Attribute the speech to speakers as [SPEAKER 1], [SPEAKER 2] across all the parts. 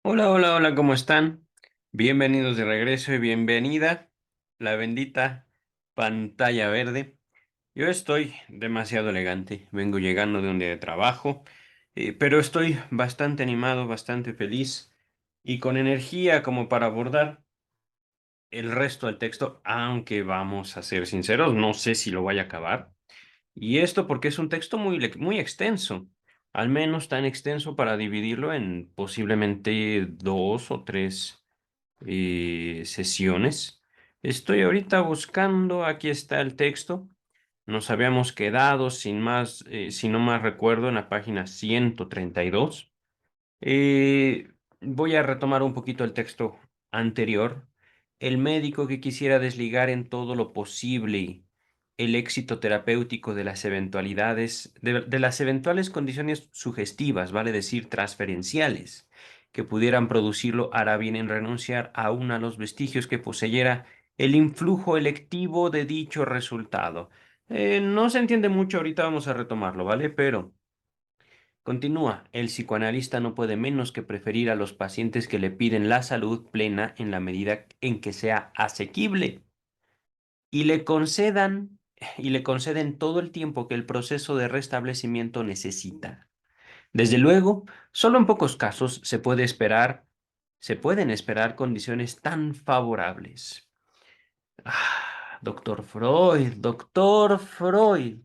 [SPEAKER 1] Hola, hola, hola, ¿cómo están? Bienvenidos de regreso y bienvenida, la bendita pantalla verde. Yo estoy demasiado elegante, vengo llegando de un día de trabajo, pero estoy bastante animado, bastante feliz y con energía como para abordar el resto del texto, aunque vamos a ser sinceros, no sé si lo vaya a acabar. Y esto porque es un texto muy extenso, al menos tan extenso para dividirlo en posiblemente dos o tres sesiones. Estoy ahorita buscando, aquí está el texto. Nos habíamos quedado sin más, si no más recuerdo, en la página 132. Eh, Voy a retomar un poquito el texto anterior. El médico que quisiera desligar en todo lo posible el éxito terapéutico de las eventualidades, de las eventuales condiciones sugestivas, vale decir, transferenciales, que pudieran producirlo, hará bien en renunciar aún a los vestigios que poseyera el influjo electivo de dicho resultado. No se entiende mucho, ahorita vamos a retomarlo, ¿vale? Pero continúa, el psicoanalista no puede menos que preferir a los pacientes que le piden la salud plena en la medida en que sea asequible y le concedan y le conceden todo el tiempo que el proceso de restablecimiento necesita. Desde luego, solo en pocos casos se pueden esperar condiciones tan favorables. Doctor Freud, doctor Freud.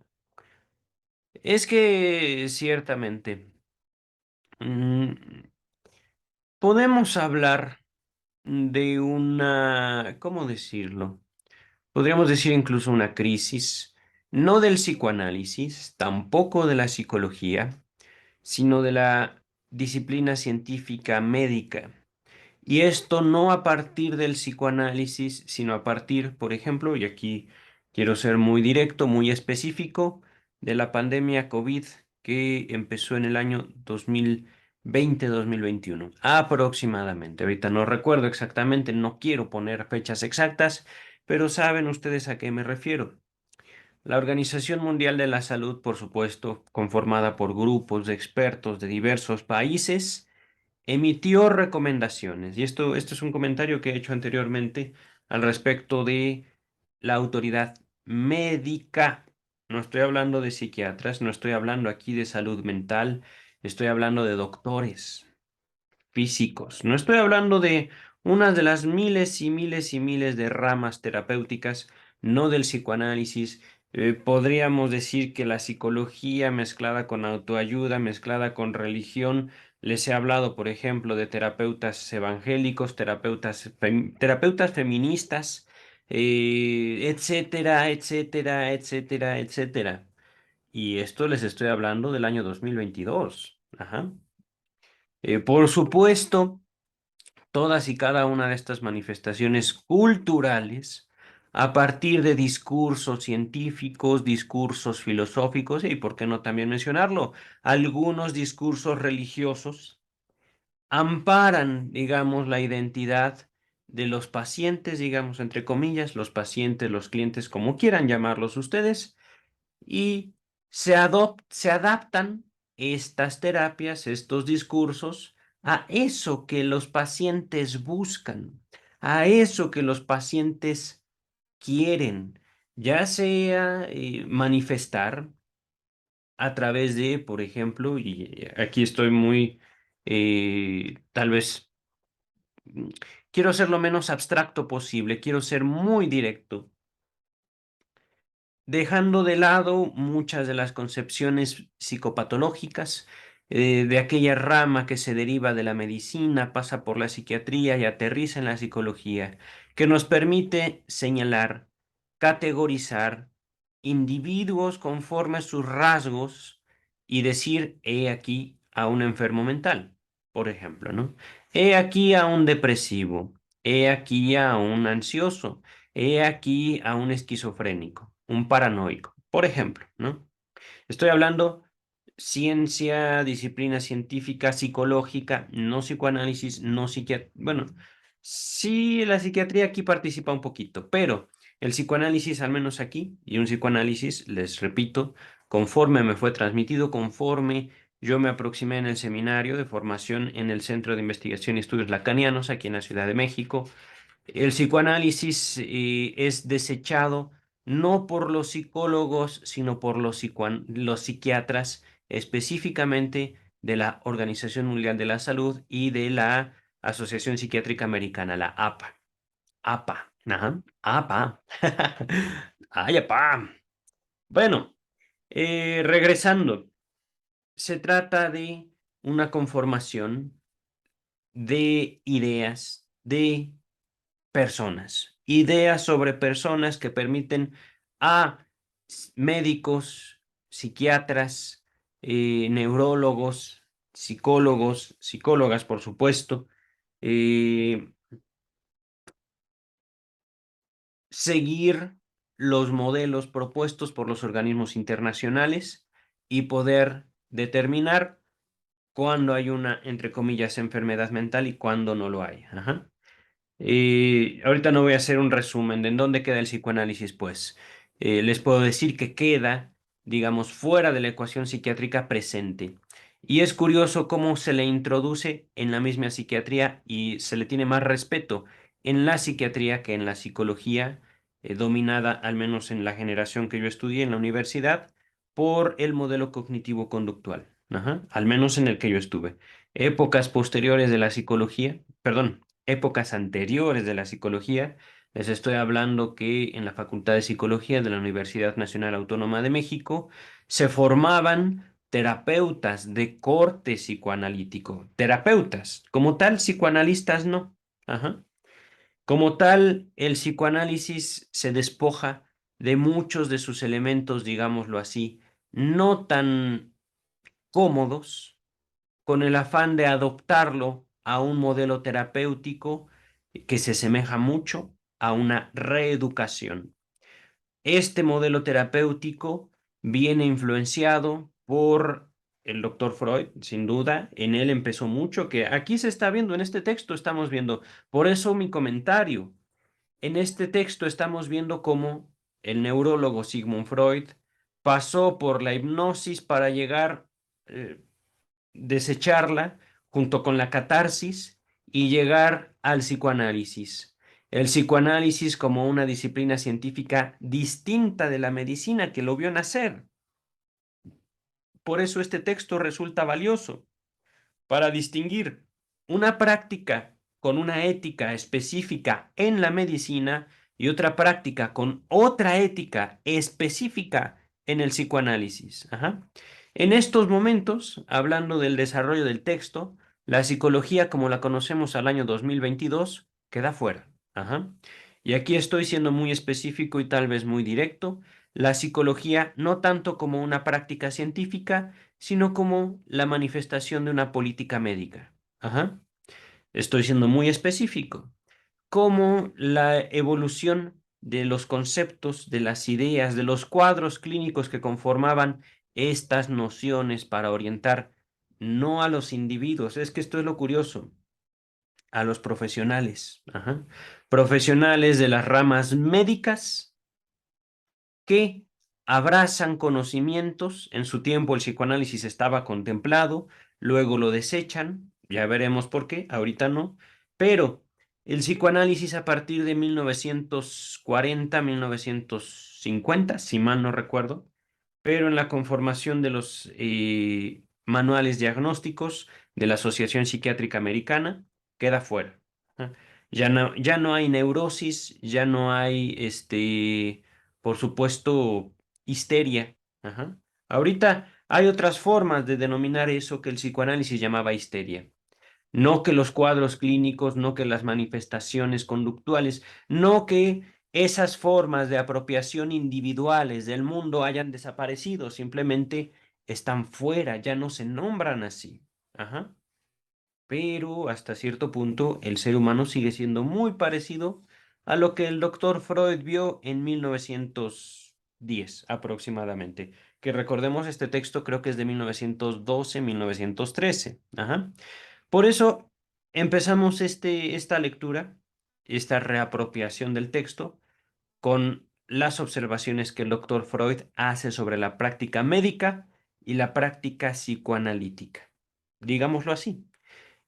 [SPEAKER 1] Es que ciertamente mm, podemos hablar de una, ¿cómo decirlo? Podríamos decir incluso una crisis, no del psicoanálisis, tampoco de la psicología, sino de la disciplina científica médica. Y esto no a partir del psicoanálisis, sino a partir, por ejemplo, y aquí quiero ser muy directo, muy específico, de la pandemia COVID que empezó en el año 2020-2021, aproximadamente. Ahorita no recuerdo exactamente, no quiero poner fechas exactas, pero saben ustedes a qué me refiero. La Organización Mundial de la Salud, por supuesto, conformada por grupos de expertos de diversos países, emitió recomendaciones. Y esto es un comentario que he hecho anteriormente al respecto de la autoridad médica. No estoy hablando de psiquiatras, no estoy hablando aquí de salud mental, estoy hablando de doctores físicos. No estoy hablando de unas de las miles y miles y miles de ramas terapéuticas, no del psicoanálisis. Podríamos decir que la psicología mezclada con autoayuda, mezclada con religión, les he hablado, por ejemplo, de terapeutas evangélicos, terapeutas feministas, etcétera, etcétera, etcétera, etcétera. Y esto les estoy hablando del año 2022. Ajá. Por supuesto, todas y cada una de estas manifestaciones culturales, a partir de discursos científicos, discursos filosóficos y, por qué no también mencionarlo, algunos discursos religiosos, amparan, digamos, la identidad de los pacientes, digamos, entre comillas, los pacientes, los clientes, como quieran llamarlos ustedes, y se adaptan estas terapias, estos discursos, a eso que los pacientes buscan, a eso que los pacientes quieren, ya sea manifestar a través de, por ejemplo, y aquí estoy muy, tal vez, mm, quiero ser lo menos abstracto posible, quiero ser muy directo dejando de lado muchas de las concepciones psicopatológicas de aquella rama que se deriva de la medicina, pasa por la psiquiatría y aterriza en la psicología, que nos permite señalar, categorizar individuos conforme a sus rasgos y decir, he aquí a un enfermo mental, por ejemplo, ¿no? He aquí a un depresivo, he aquí a un ansioso. He aquí a un esquizofrénico, un paranoico, por ejemplo, ¿no? Estoy hablando ciencia, disciplina científica, psicológica, no psicoanálisis, no psiquiatría. Bueno, sí, la psiquiatría aquí participa un poquito, pero el psicoanálisis, al menos aquí, y un psicoanálisis, les repito, conforme me fue transmitido, conforme Yo me aproximé en el seminario de formación en el Centro de Investigación y Estudios Lacanianos, aquí en la Ciudad de México. El psicoanálisis es desechado no por los psicólogos, sino por los psiquiatras, específicamente de la Organización Mundial de la Salud y de la Asociación Psiquiátrica Americana, la APA. APA. Ajá. APA. Ay, APA. Bueno, regresando, se trata de una conformación de ideas, de personas, ideas sobre personas que permiten a médicos, psiquiatras, neurólogos, psicólogos, psicólogas, por supuesto, eh, seguir los modelos propuestos por los organismos internacionales y poder determinar cuándo hay una, entre comillas, enfermedad mental y cuándo no lo hay. Ajá. Y ahorita no voy a hacer un resumen de en dónde queda el psicoanálisis, pues. Les puedo decir que queda, digamos, fuera de la ecuación psiquiátrica presente. Y es curioso cómo se le introduce en la misma psiquiatría y se le tiene más respeto en la psiquiatría que en la psicología, dominada, al menos en la generación que yo estudié en la universidad, por el modelo cognitivo-conductual. Ajá, al menos en el que yo estuve. Épocas posteriores de la psicología, perdón, épocas anteriores de la psicología. Les estoy hablando que en la Facultad de Psicología de la Universidad Nacional Autónoma de México se formaban terapeutas de corte psicoanalítico. Terapeutas, como tal, psicoanalistas no. Ajá. Como tal, el psicoanálisis se despoja de muchos de sus elementos, digámoslo así, no tan cómodos con el afán de adoptarlo a un modelo terapéutico que se asemeja mucho a una reeducación. Este modelo terapéutico viene influenciado por el doctor Freud, sin duda. En él empezó mucho, que aquí se está viendo, en este texto estamos viendo. Por eso mi comentario. En este texto estamos viendo cómo el neurólogo Sigmund Freud pasó por la hipnosis para llegar eh, desecharla junto con la catarsis y llegar al psicoanálisis. El psicoanálisis como una disciplina científica distinta de la medicina que lo vio nacer. Por eso este texto resulta valioso para distinguir una práctica con una ética específica en la medicina y otra práctica con otra ética específica en el psicoanálisis. Ajá. En estos momentos, hablando del desarrollo del texto, la psicología como la conocemos al año 2022 queda fuera. Ajá. Y aquí estoy siendo muy específico y tal vez muy directo. La psicología no tanto como una práctica científica, sino como la manifestación de una política médica. Ajá. Estoy siendo muy específico. Como la evolución de los conceptos, de las ideas, de los cuadros clínicos que conformaban estas nociones para orientar no a los individuos, es que esto es lo curioso, a los profesionales. Ajá. Profesionales de las ramas médicas que abrazan conocimientos. En su tiempo el psicoanálisis estaba contemplado, luego lo desechan, ya veremos por qué, ahorita no, pero el psicoanálisis a partir de 1940, 1950, si mal no recuerdo, pero en la conformación de los manuales diagnósticos de la Asociación Psiquiátrica Americana, queda fuera. ¿Ah? Ya no hay neurosis, ya no hay, por supuesto, histeria. Ajá. Ahorita hay otras formas de denominar eso que el psicoanálisis llamaba histeria. No que los cuadros clínicos, no que las manifestaciones conductuales, no que esas formas de apropiación individuales del mundo hayan desaparecido, simplemente están fuera, ya no se nombran así. Ajá. Pero hasta cierto punto el ser humano sigue siendo muy parecido a lo que el doctor Freud vio en 1910 aproximadamente. Que recordemos, este texto creo que es de 1912, 1913. Ajá. Por eso empezamos esta lectura, esta reapropiación del texto, con las observaciones que el doctor Freud hace sobre la práctica médica y la práctica psicoanalítica. Digámoslo así.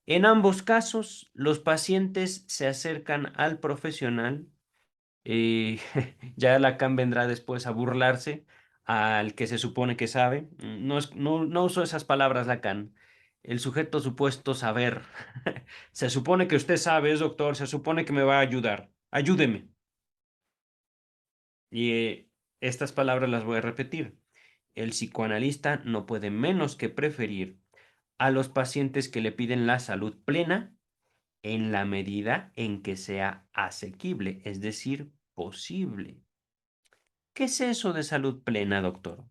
[SPEAKER 1] En ambos casos, los pacientes se acercan al profesional y ya Lacan vendrá después a burlarse al que se supone que sabe. No uso esas palabras, Lacan. El sujeto supuesto saber. Se supone que usted sabe, es doctor, se supone que me va a ayudar. Ayúdeme. Y estas palabras las voy a repetir. El psicoanalista no puede menos que preferir a los pacientes que le piden la salud plena en la medida en que sea asequible, es decir, posible. ¿Qué es eso de salud plena, doctor?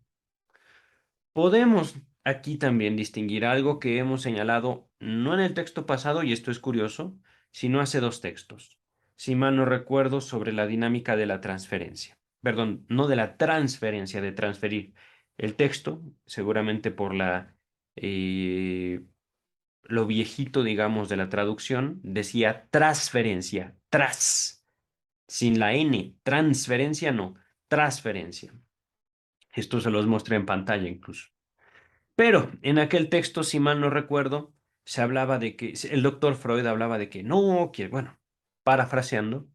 [SPEAKER 1] Podemos aquí también distinguir algo que hemos señalado no en el texto pasado, y esto es curioso, sino hace dos textos. Si mal no recuerdo, sobre la dinámica de la transferencia. Perdón, no de la transferencia, de transferir. El texto, seguramente por lo viejito, digamos, de la traducción, decía transferencia, sin la N, transferencia no, transferencia. Esto se los mostré en pantalla incluso. Pero en aquel texto, si mal no recuerdo, se hablaba de que, el doctor Freud hablaba de que no, que, bueno, parafraseando,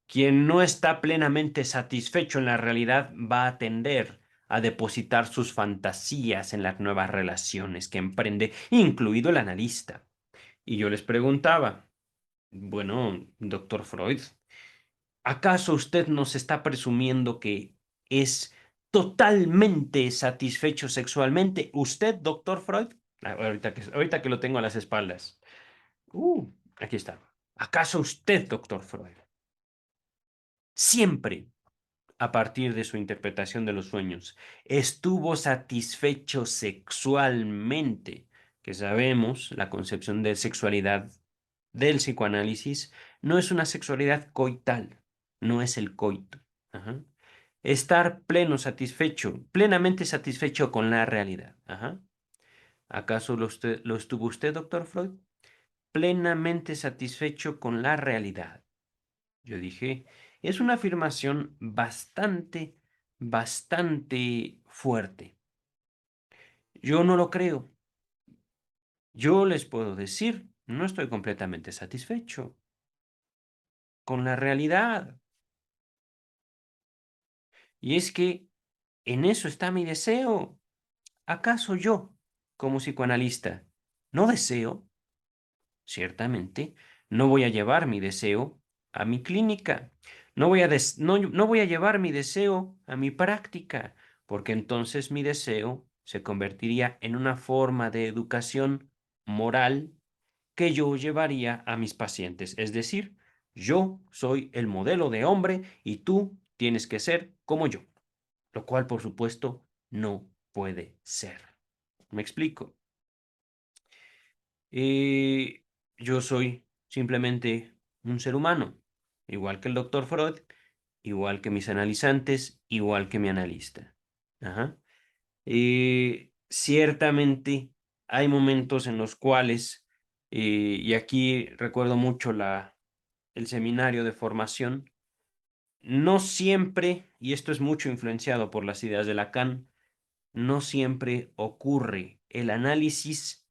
[SPEAKER 1] quien no está plenamente satisfecho en la realidad va a tender a depositar sus fantasías en las nuevas relaciones que emprende, incluido el analista. Y yo les preguntaba, bueno, doctor Freud, ¿acaso usted nos está presumiendo que es totalmente satisfecho sexualmente? ¿Usted, doctor Freud? Ahorita que lo tengo a las espaldas. Aquí está. ¿Acaso usted, doctor Freud, siempre, a partir de su interpretación de los sueños, estuvo satisfecho sexualmente? Que sabemos, la concepción de sexualidad del psicoanálisis no es una sexualidad coital, no es el coito. Ajá. Estar pleno, satisfecho, plenamente satisfecho con la realidad. Ajá. ¿Acaso lo estuvo usted, doctor Freud? Plenamente satisfecho con la realidad. Yo dije, es una afirmación bastante fuerte. Yo no lo creo. Yo les puedo decir, no estoy completamente satisfecho con la realidad. Y es que en eso está mi deseo. ¿Acaso yo, como psicoanalista, no deseo? Ciertamente, no voy a llevar mi deseo a mi clínica. No voy a llevar mi deseo a mi práctica, porque entonces mi deseo se convertiría en una forma de educación moral que yo llevaría a mis pacientes. Es decir, yo soy el modelo de hombre y tú tienes que ser como yo, lo cual, por supuesto, no puede ser. ¿Me explico? Yo soy simplemente un ser humano, igual que el doctor Freud, igual que mis analizantes, igual que mi analista. Ajá. Ciertamente hay momentos en los cuales, y aquí recuerdo mucho el seminario de formación, no siempre, y esto es mucho influenciado por las ideas de Lacan, no siempre ocurre el análisis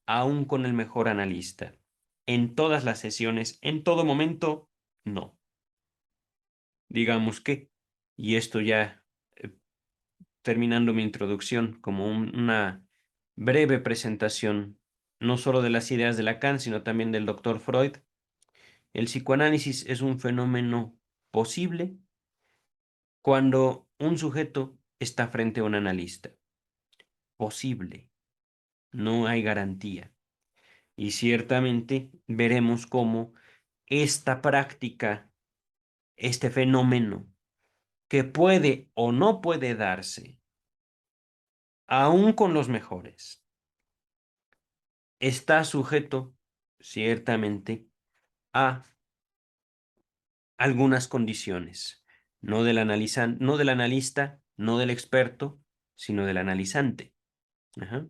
[SPEAKER 1] aún con el mejor analista. En todas las sesiones, en todo momento, no. Digamos que, y esto ya terminando mi introducción como una breve presentación, no solo de las ideas de Lacan, sino también del doctor Freud, el psicoanálisis es un fenómeno posible cuando un sujeto está frente a un analista. Posible, no hay garantía. Y ciertamente veremos cómo esta práctica, este fenómeno, que puede o no puede darse, aún con los mejores, está sujeto ciertamente a algunas condiciones, no del analista, no del experto, sino del analizante. Ajá.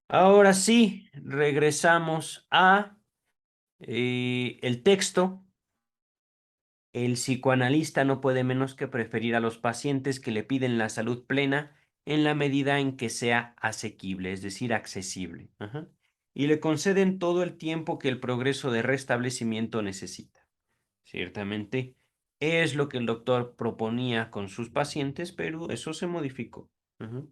[SPEAKER 1] Ahora sí, regresamos a el texto. El psicoanalista no puede menos que preferir a los pacientes que le piden la salud plena en la medida en que sea asequible, es decir, accesible. Ajá. Y le conceden todo el tiempo que el progreso de restablecimiento necesita. Ciertamente es lo que el doctor proponía con sus pacientes, pero eso se modificó. Ujú.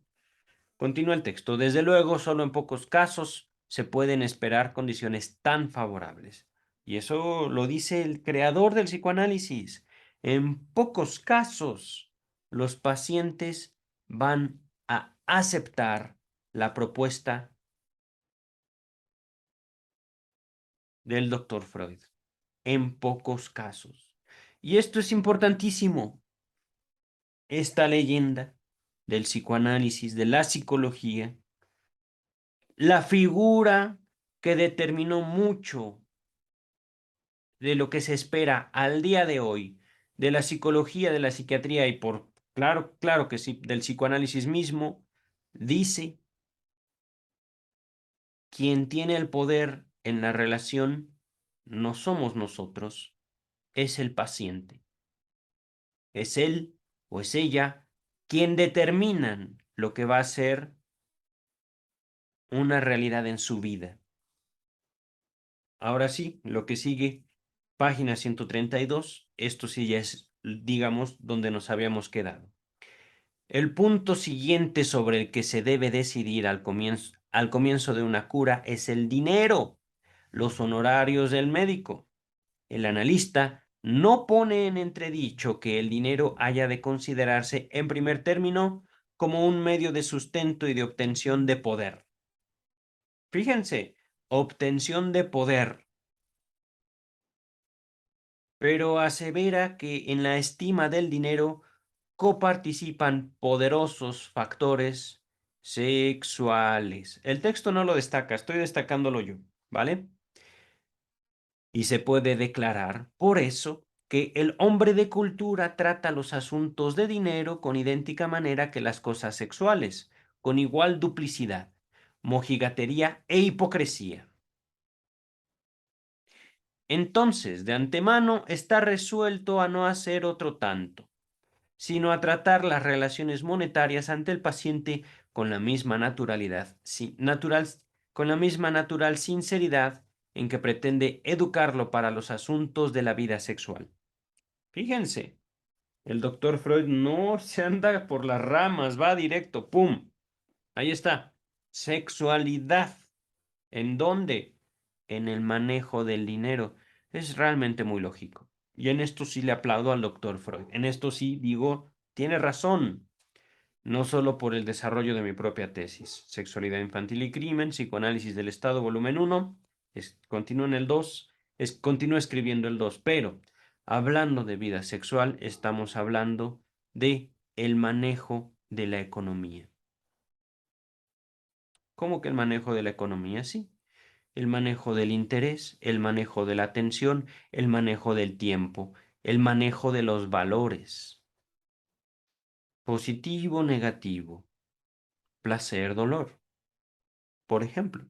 [SPEAKER 1] Continúa el texto. Desde luego, solo en pocos casos se pueden esperar condiciones tan favorables. Y eso lo dice el creador del psicoanálisis. En pocos casos los pacientes van a aceptar la propuesta del doctor Freud. En pocos casos. Y esto es importantísimo. Esta leyenda del psicoanálisis, de la psicología, la figura que determinó mucho de lo que se espera al día de hoy de la psicología, de la psiquiatría y claro que sí, del psicoanálisis mismo, dice: quien tiene el poder en la relación no somos nosotros, es el paciente. Es él o es ella quien determinan lo que va a ser una realidad en su vida. Ahora sí, lo que sigue, página 132, esto sí ya es, digamos, donde nos habíamos quedado. El punto siguiente sobre el que se debe decidir al comienzo de una cura es el dinero, los honorarios del médico. El analista no pone en entredicho que el dinero haya de considerarse en primer término como un medio de sustento y de obtención de poder. Fíjense, obtención de poder, pero asevera que en la estima del dinero coparticipan poderosos factores sexuales. El texto no lo destaca, estoy destacándolo yo, ¿vale? Y se puede declarar, por eso, que el hombre de cultura trata los asuntos de dinero con idéntica manera que las cosas sexuales, con igual duplicidad, mojigatería e hipocresía. Entonces, de antemano, está resuelto a no hacer otro tanto, sino a tratar las relaciones monetarias ante el paciente con la misma naturalidad, con la misma natural sinceridad en que pretende educarlo para los asuntos de la vida sexual. Fíjense, el doctor Freud no se anda por las ramas, va directo, ¡pum! Ahí está. Sexualidad. ¿En dónde? En el manejo del dinero. Es realmente muy lógico. Y en esto sí le aplaudo al doctor Freud. En esto sí digo, tiene razón. No solo por el desarrollo de mi propia tesis, Sexualidad infantil y crimen, Psicoanálisis del Estado, volumen 1, continúo en el 2, continúo escribiendo el 2, pero hablando de vida sexual, estamos hablando de el manejo de la economía. ¿Cómo que el manejo de la economía? Sí, el manejo del interés, el manejo de la atención, el manejo del tiempo, el manejo de los valores, positivo, negativo, placer, dolor, por ejemplo.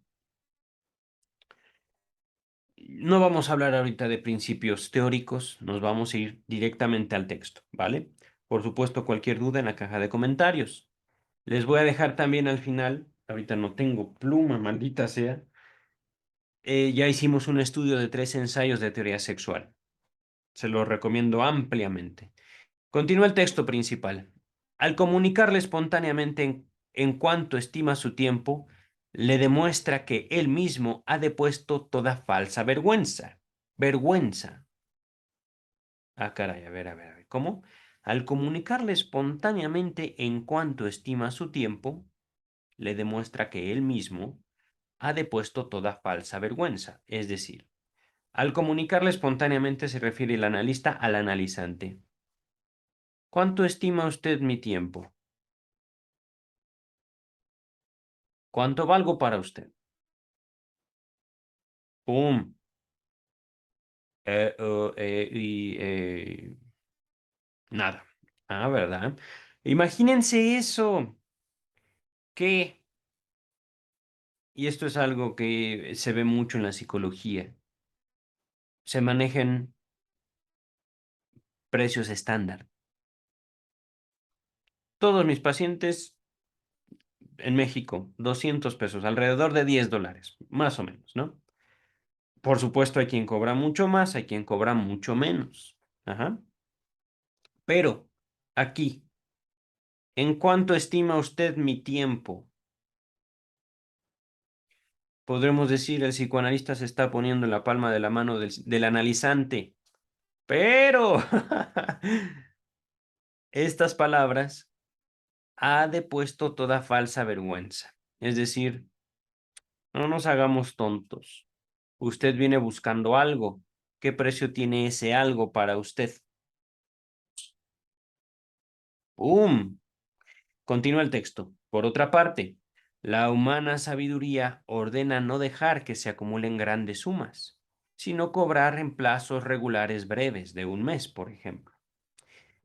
[SPEAKER 1] No vamos a hablar ahorita de principios teóricos, nos vamos a ir directamente al texto, ¿vale? Por supuesto, cualquier duda en la caja de comentarios. Les voy a dejar también al final, ahorita no tengo pluma, maldita sea, ya hicimos un estudio de 3 ensayos de teoría sexual. Se lo recomiendo ampliamente. Continúa el texto principal. Al comunicarle espontáneamente en cuanto estima su tiempo, le demuestra que él mismo ha depuesto toda falsa vergüenza. Vergüenza. Ah, caray, a ver. ¿Cómo? Al comunicarle espontáneamente en cuanto estima su tiempo, le demuestra que él mismo ha depuesto toda falsa vergüenza. Es decir, al comunicarle espontáneamente se refiere el analista al analizante. ¿Cuánto estima usted mi tiempo? ¿Cuánto valgo para usted? ¡Pum! Y nada. Ah, ¿verdad? Imagínense eso. Que, y esto es algo que se ve mucho en la psicología, se manejan precios estándar. Todos mis pacientes en México, 200 pesos, alrededor de $10, más o menos, ¿no? Por supuesto, hay quien cobra mucho más, hay quien cobra mucho menos. Ajá. Pero aquí, ¿en cuánto estima usted mi tiempo? Podremos decir, el psicoanalista se está poniendo en la palma de la mano del analizante. Pero estas palabras ha depuesto toda falsa vergüenza. Es decir, no nos hagamos tontos. Usted viene buscando algo. ¿Qué precio tiene ese algo para usted? ¡Pum! Continúa el texto. Por otra parte, la humana sabiduría ordena no dejar que se acumulen grandes sumas, sino cobrar en plazos regulares breves de un mes, por ejemplo.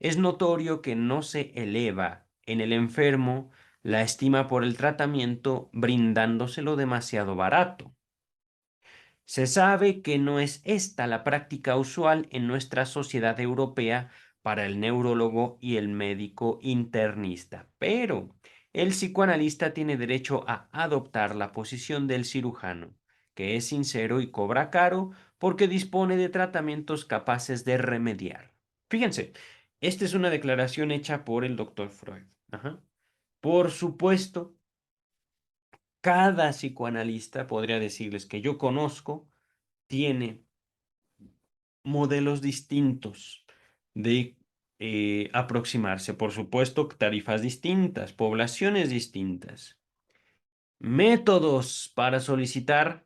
[SPEAKER 1] Es notorio que no se eleva en el enfermo la estima por el tratamiento brindándoselo demasiado barato. Se sabe que no es esta la práctica usual en nuestra sociedad europea para el neurólogo y el médico internista, pero el psicoanalista tiene derecho a adoptar la posición del cirujano, que es sincero y cobra caro porque dispone de tratamientos capaces de remediar. Fíjense, esta es una declaración hecha por el doctor Freud. Ajá. Por supuesto, cada psicoanalista podría decirles que yo conozco tiene modelos distintos de aproximarse. Por supuesto, tarifas distintas, poblaciones distintas, métodos para solicitar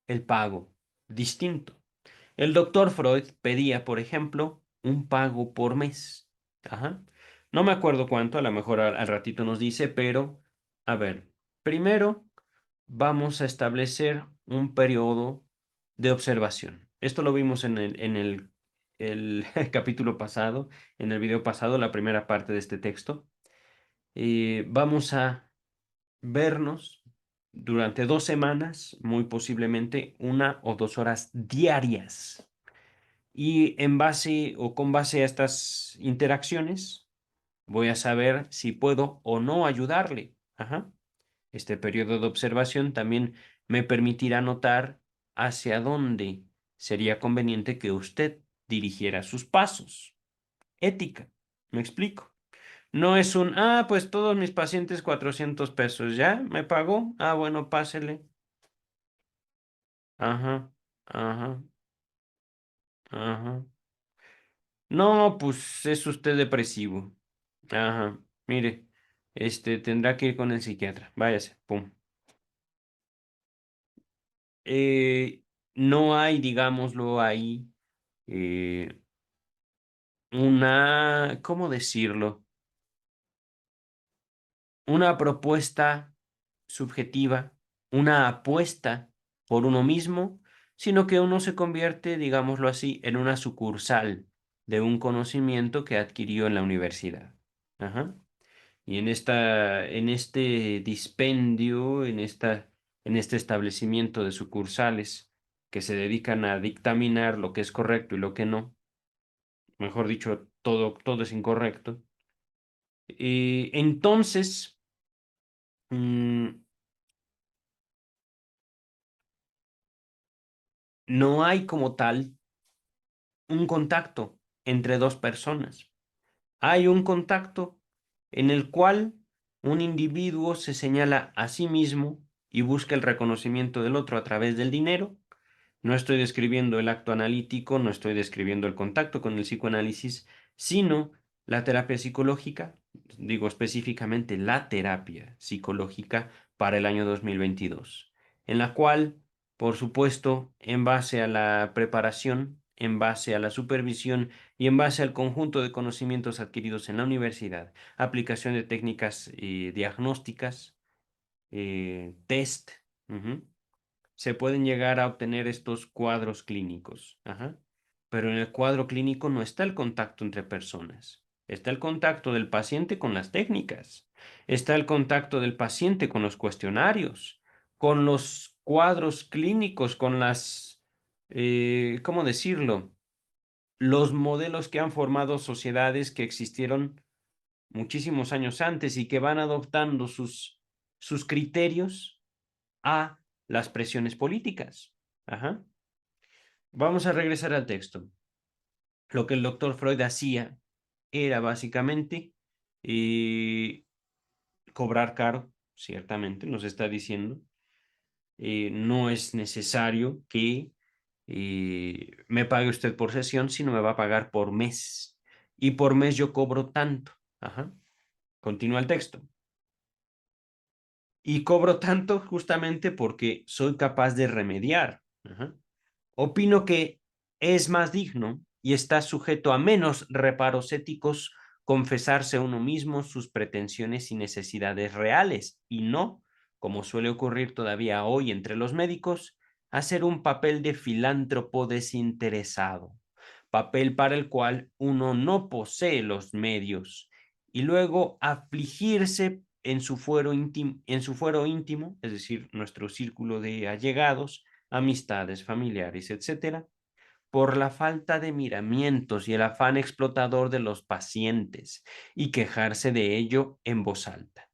[SPEAKER 1] el pago distinto. El doctor Freud pedía, por ejemplo, un pago por mes. Ajá. No me acuerdo cuánto, a lo mejor al ratito nos dice, pero a ver, primero vamos a establecer un periodo de observación. Esto lo vimos en el capítulo pasado, en el video pasado, la primera parte de este texto. Vamos a vernos durante 2 semanas, muy posiblemente 1 o 2 horas diarias. Y en base o con base a estas interacciones, voy a saber si puedo o no ayudarle. Ajá. Este periodo de observación también me permitirá notar hacia dónde sería conveniente que usted dirigiera sus pasos. Ética, ¿me explico? No es pues todos mis pacientes 400 pesos, ¿ya? ¿Me pagó? Bueno, pásele. Ajá, ajá, ajá. No, pues es usted depresivo. Ajá, mire, tendrá que ir con el psiquiatra. Váyase, pum. Eh, no hay, digámoslo ahí, eh, ¿cómo decirlo? Una propuesta subjetiva, una apuesta por uno mismo, sino que uno se convierte, digámoslo así, en una sucursal de un conocimiento que adquirió en la universidad. Ajá. Y en este dispendio, en este establecimiento de sucursales que se dedican a dictaminar lo que es correcto y lo que no, mejor dicho, todo es incorrecto. Entonces, mm, no hay como tal un contacto entre dos personas. Hay un contacto en el cual un individuo se señala a sí mismo y busca el reconocimiento del otro a través del dinero. No estoy describiendo el acto analítico, no estoy describiendo el contacto con el psicoanálisis, sino la terapia psicológica, digo específicamente la terapia psicológica para el año 2022, en la cual, por supuesto, en base a la preparación, en base a la supervisión y en base al conjunto de conocimientos adquiridos en la universidad, aplicación de técnicas diagnósticas, test, ujú, se pueden llegar a obtener estos cuadros clínicos. Ajá. Pero en el cuadro clínico no está el contacto entre personas. Está el contacto del paciente con las técnicas. Está el contacto del paciente con los cuestionarios, con los cuadros clínicos, con ¿cómo decirlo? Los modelos que han formado sociedades que existieron muchísimos años antes y que van adoptando sus criterios a las presiones políticas. Ajá. Vamos a regresar al texto. Lo que el doctor Freud hacía era básicamente eh, cobrar caro, ciertamente, nos está diciendo. No es necesario que me pague usted por sesión, sino me va a pagar por mes. Y por mes yo cobro tanto. Ajá. Continúa el texto. Y cobro tanto justamente porque soy capaz de remediar. Ajá. Opino que es más digno y está sujeto a menos reparos éticos confesarse a uno mismo sus pretensiones y necesidades reales y no, como suele ocurrir todavía hoy entre los médicos, hacer un papel de filántropo desinteresado, papel para el cual uno no posee los medios, y luego afligirse en su fuero íntimo, es decir, nuestro círculo de allegados, amistades, familiares, etcétera, por la falta de miramientos y el afán explotador de los pacientes y quejarse de ello en voz alta.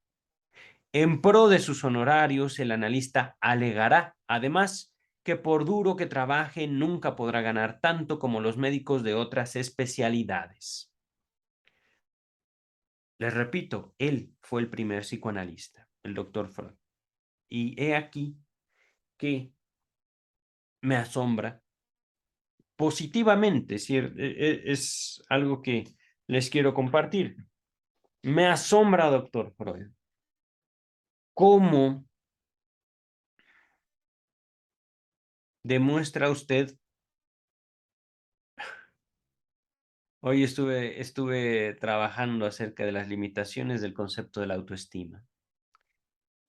[SPEAKER 1] En pro de sus honorarios, el analista alegará, además, que por duro que trabaje nunca podrá ganar tanto como los médicos de otras especialidades. Les repito, él fue el primer psicoanalista, el doctor Freud. Y he aquí que me asombra positivamente, es algo que les quiero compartir. Me asombra, doctor Freud, cómo demuestra usted. Hoy estuve trabajando acerca de las limitaciones del concepto de la autoestima.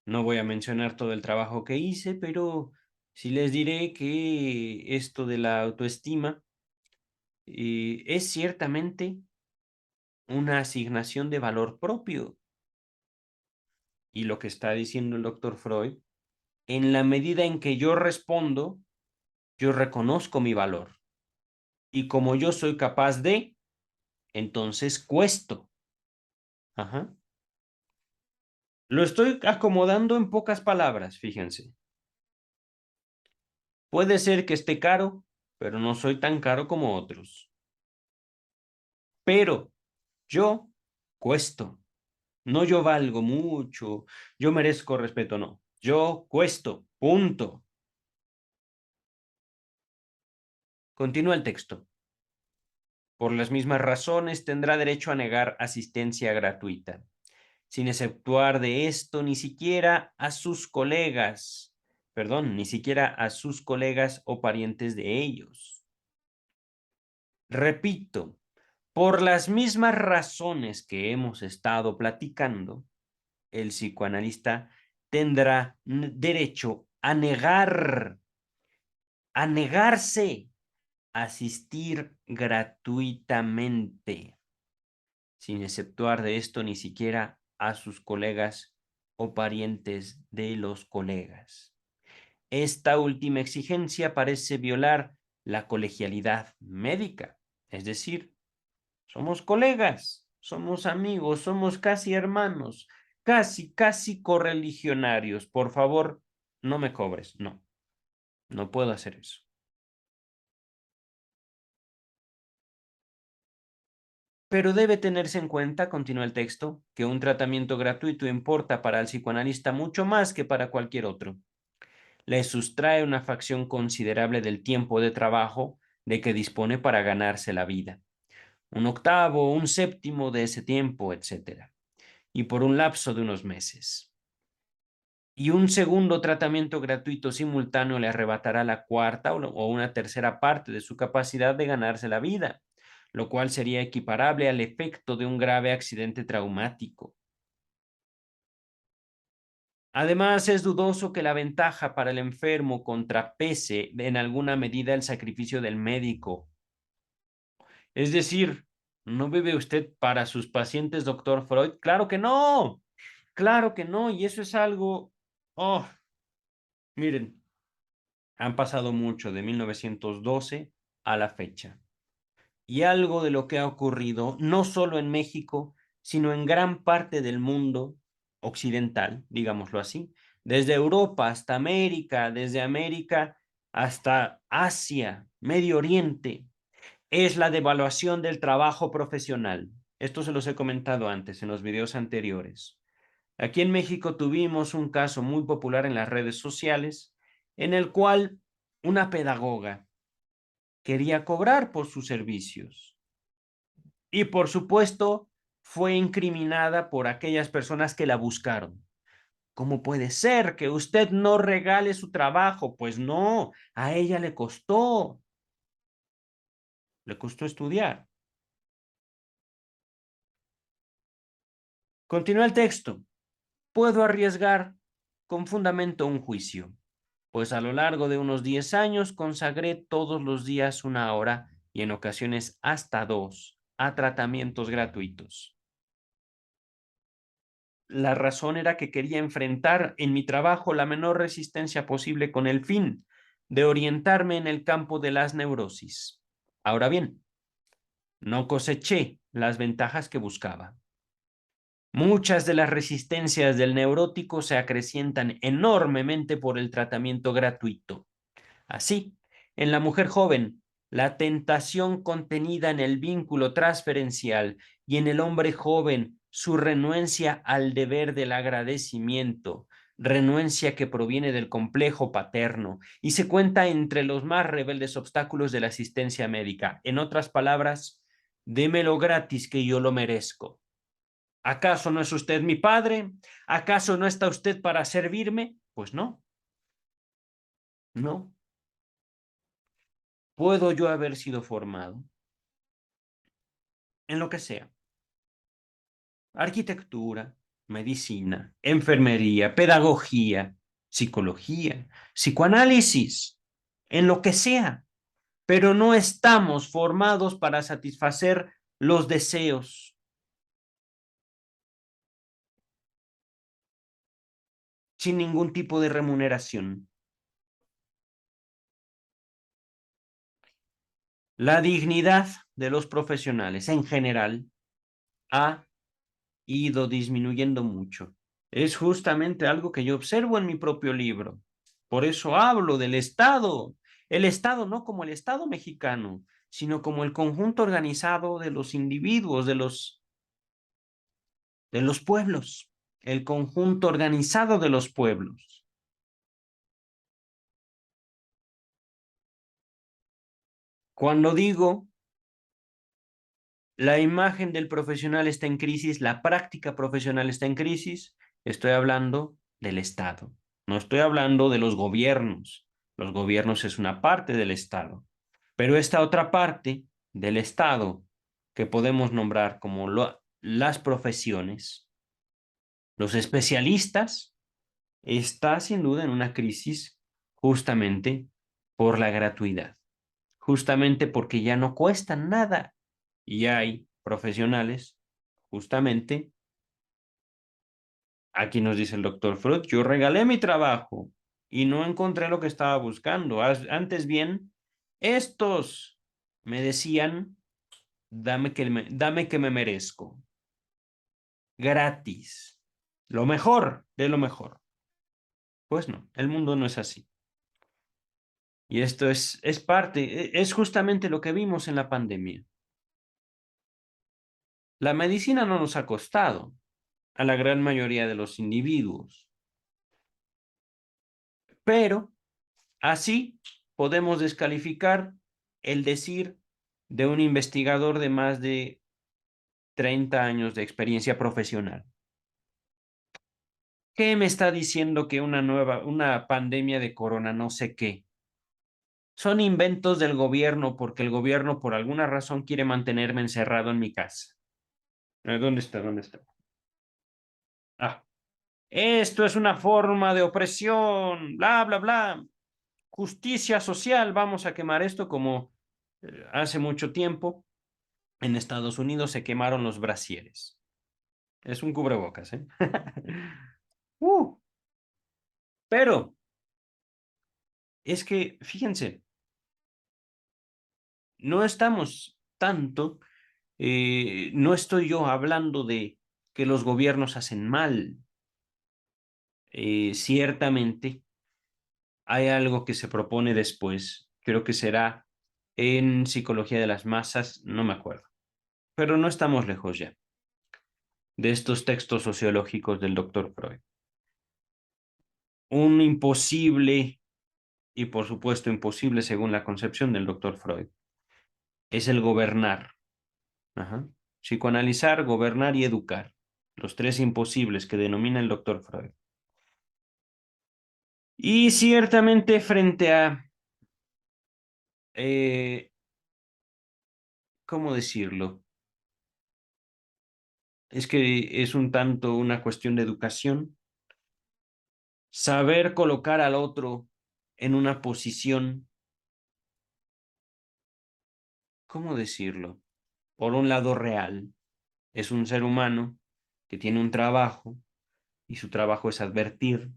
[SPEAKER 1] No voy a mencionar todo el trabajo que hice, pero sí les diré que esto de la autoestima es ciertamente una asignación de valor propio. Y lo que está diciendo el doctor Freud, en la medida en que yo respondo, yo reconozco mi valor. Y como yo soy capaz de, entonces cuesto. Ajá. Lo estoy acomodando en pocas palabras, fíjense. Puede ser que esté caro, pero no soy tan caro como otros. Pero yo cuesto. No yo valgo mucho, yo merezco respeto, no. Yo cuesto, punto. Continúa el texto. Por las mismas razones tendrá derecho a negar asistencia gratuita, sin exceptuar de esto ni siquiera a sus colegas, perdón, ni siquiera a sus colegas o parientes de ellos. Repito, por las mismas razones que hemos estado platicando, el psicoanalista tendrá derecho a negarse a asistir gratuitamente, sin exceptuar de esto ni siquiera a sus colegas o parientes de los colegas. Esta última exigencia parece violar la colegialidad médica, es decir, somos colegas, somos amigos, somos casi hermanos, casi correligionarios. Por favor, no me cobres. No, no puedo hacer eso. Pero debe tenerse en cuenta, continúa el texto, que un tratamiento gratuito importa para el psicoanalista mucho más que para cualquier otro. Le sustrae una fracción considerable del tiempo de trabajo de que dispone para ganarse la vida. Un octavo, un séptimo de ese tiempo, etcétera. Y por un lapso de unos meses. Y un segundo tratamiento gratuito simultáneo le arrebatará la cuarta o una tercera parte de su capacidad de ganarse la vida, lo cual sería equiparable al efecto de un grave accidente traumático. Además, es dudoso que la ventaja para el enfermo contrapese en alguna medida el sacrificio del médico. Es decir, ¿no vive usted para sus pacientes, doctor Freud? Claro que no, y eso es algo, oh, miren, han pasado mucho de 1912 a la fecha. Y algo de lo que ha ocurrido, no solo en México, sino en gran parte del mundo, occidental, digámoslo así, desde Europa hasta América, desde América hasta Asia, Medio Oriente, es la devaluación del trabajo profesional. Esto se los he comentado antes en los videos anteriores. Aquí en México tuvimos un caso muy popular en las redes sociales en el cual una pedagoga quería cobrar por sus servicios y por supuesto fue incriminada por aquellas personas que la buscaron. ¿Cómo puede ser que usted no regale su trabajo? Pues no, a ella le costó estudiar. Continúa el texto. Puedo arriesgar con fundamento un juicio, pues a lo largo de unos 10 años consagré todos los días 1 hora y en ocasiones hasta 2 a tratamientos gratuitos. La razón era que quería enfrentar en mi trabajo la menor resistencia posible con el fin de orientarme en el campo de las neurosis. Ahora bien, no coseché las ventajas que buscaba. Muchas de las resistencias del neurótico se acrecientan enormemente por el tratamiento gratuito. Así, en la mujer joven, la tentación contenida en el vínculo transferencial y en el hombre joven, su renuencia al deber del agradecimiento, renuencia que proviene del complejo paterno y se cuenta entre los más rebeldes obstáculos de la asistencia médica. En otras palabras, démelo gratis que yo lo merezco. ¿Acaso no es usted mi padre? ¿Acaso no está usted para servirme? Pues no, no. ¿Puedo yo haber sido formado en lo que sea? Arquitectura, medicina, enfermería, pedagogía, psicología, psicoanálisis, en lo que sea, pero no estamos formados para satisfacer los deseos sin ningún tipo de remuneración. La dignidad de los profesionales en general ha ido disminuyendo mucho. Es justamente algo que yo observo en mi propio libro. Por eso hablo del Estado. El Estado no como el Estado mexicano, sino como el conjunto organizado de los individuos, de los pueblos. El conjunto organizado de los pueblos. Cuando digo la imagen del profesional está en crisis, la práctica profesional está en crisis, estoy hablando del Estado. No estoy hablando de los gobiernos. Los gobiernos es una parte del Estado. Pero esta otra parte del Estado, que podemos nombrar como las profesiones, los especialistas, está sin duda en una crisis justamente por la gratuidad, justamente porque ya no cuestan nada y hay profesionales, justamente, aquí nos dice el doctor Freud, yo regalé mi trabajo y no encontré lo que estaba buscando. Antes bien, estos me decían, dame que me merezco, gratis, lo mejor de lo mejor. Pues no, el mundo no es así. Y esto es parte, es justamente lo que vimos en la pandemia. La medicina no nos ha costado a la gran mayoría de los individuos, pero así podemos descalificar el decir de un investigador de más de 30 años de experiencia profesional. ¿Qué me está diciendo que una pandemia de corona no sé qué? Son inventos del gobierno porque el gobierno por alguna razón quiere mantenerme encerrado en mi casa. ¿Dónde está? ¿Dónde está? Ah, esto es una forma de opresión, bla, bla, bla. Justicia social, vamos a quemar esto como hace mucho tiempo en Estados Unidos se quemaron los brasieres. Es un cubrebocas, ¿eh? uh, pero es que, fíjense, no estamos tanto, no estoy yo hablando de que los gobiernos hacen mal. Ciertamente hay algo que se propone después, creo que será en psicología de las masas, no me acuerdo, pero no estamos lejos ya de estos textos sociológicos del doctor Freud. Un imposible, y por supuesto imposible según la concepción del doctor Freud, es el gobernar. Ajá. Psicoanalizar, gobernar y educar. Los tres imposibles que denomina el doctor Freud. Y ciertamente frente a, eh, ¿cómo decirlo? Es que es un tanto una cuestión de educación. Saber colocar al otro en una posición, ¿cómo decirlo? Por un lado real, es un ser humano que tiene un trabajo y su trabajo es advertir,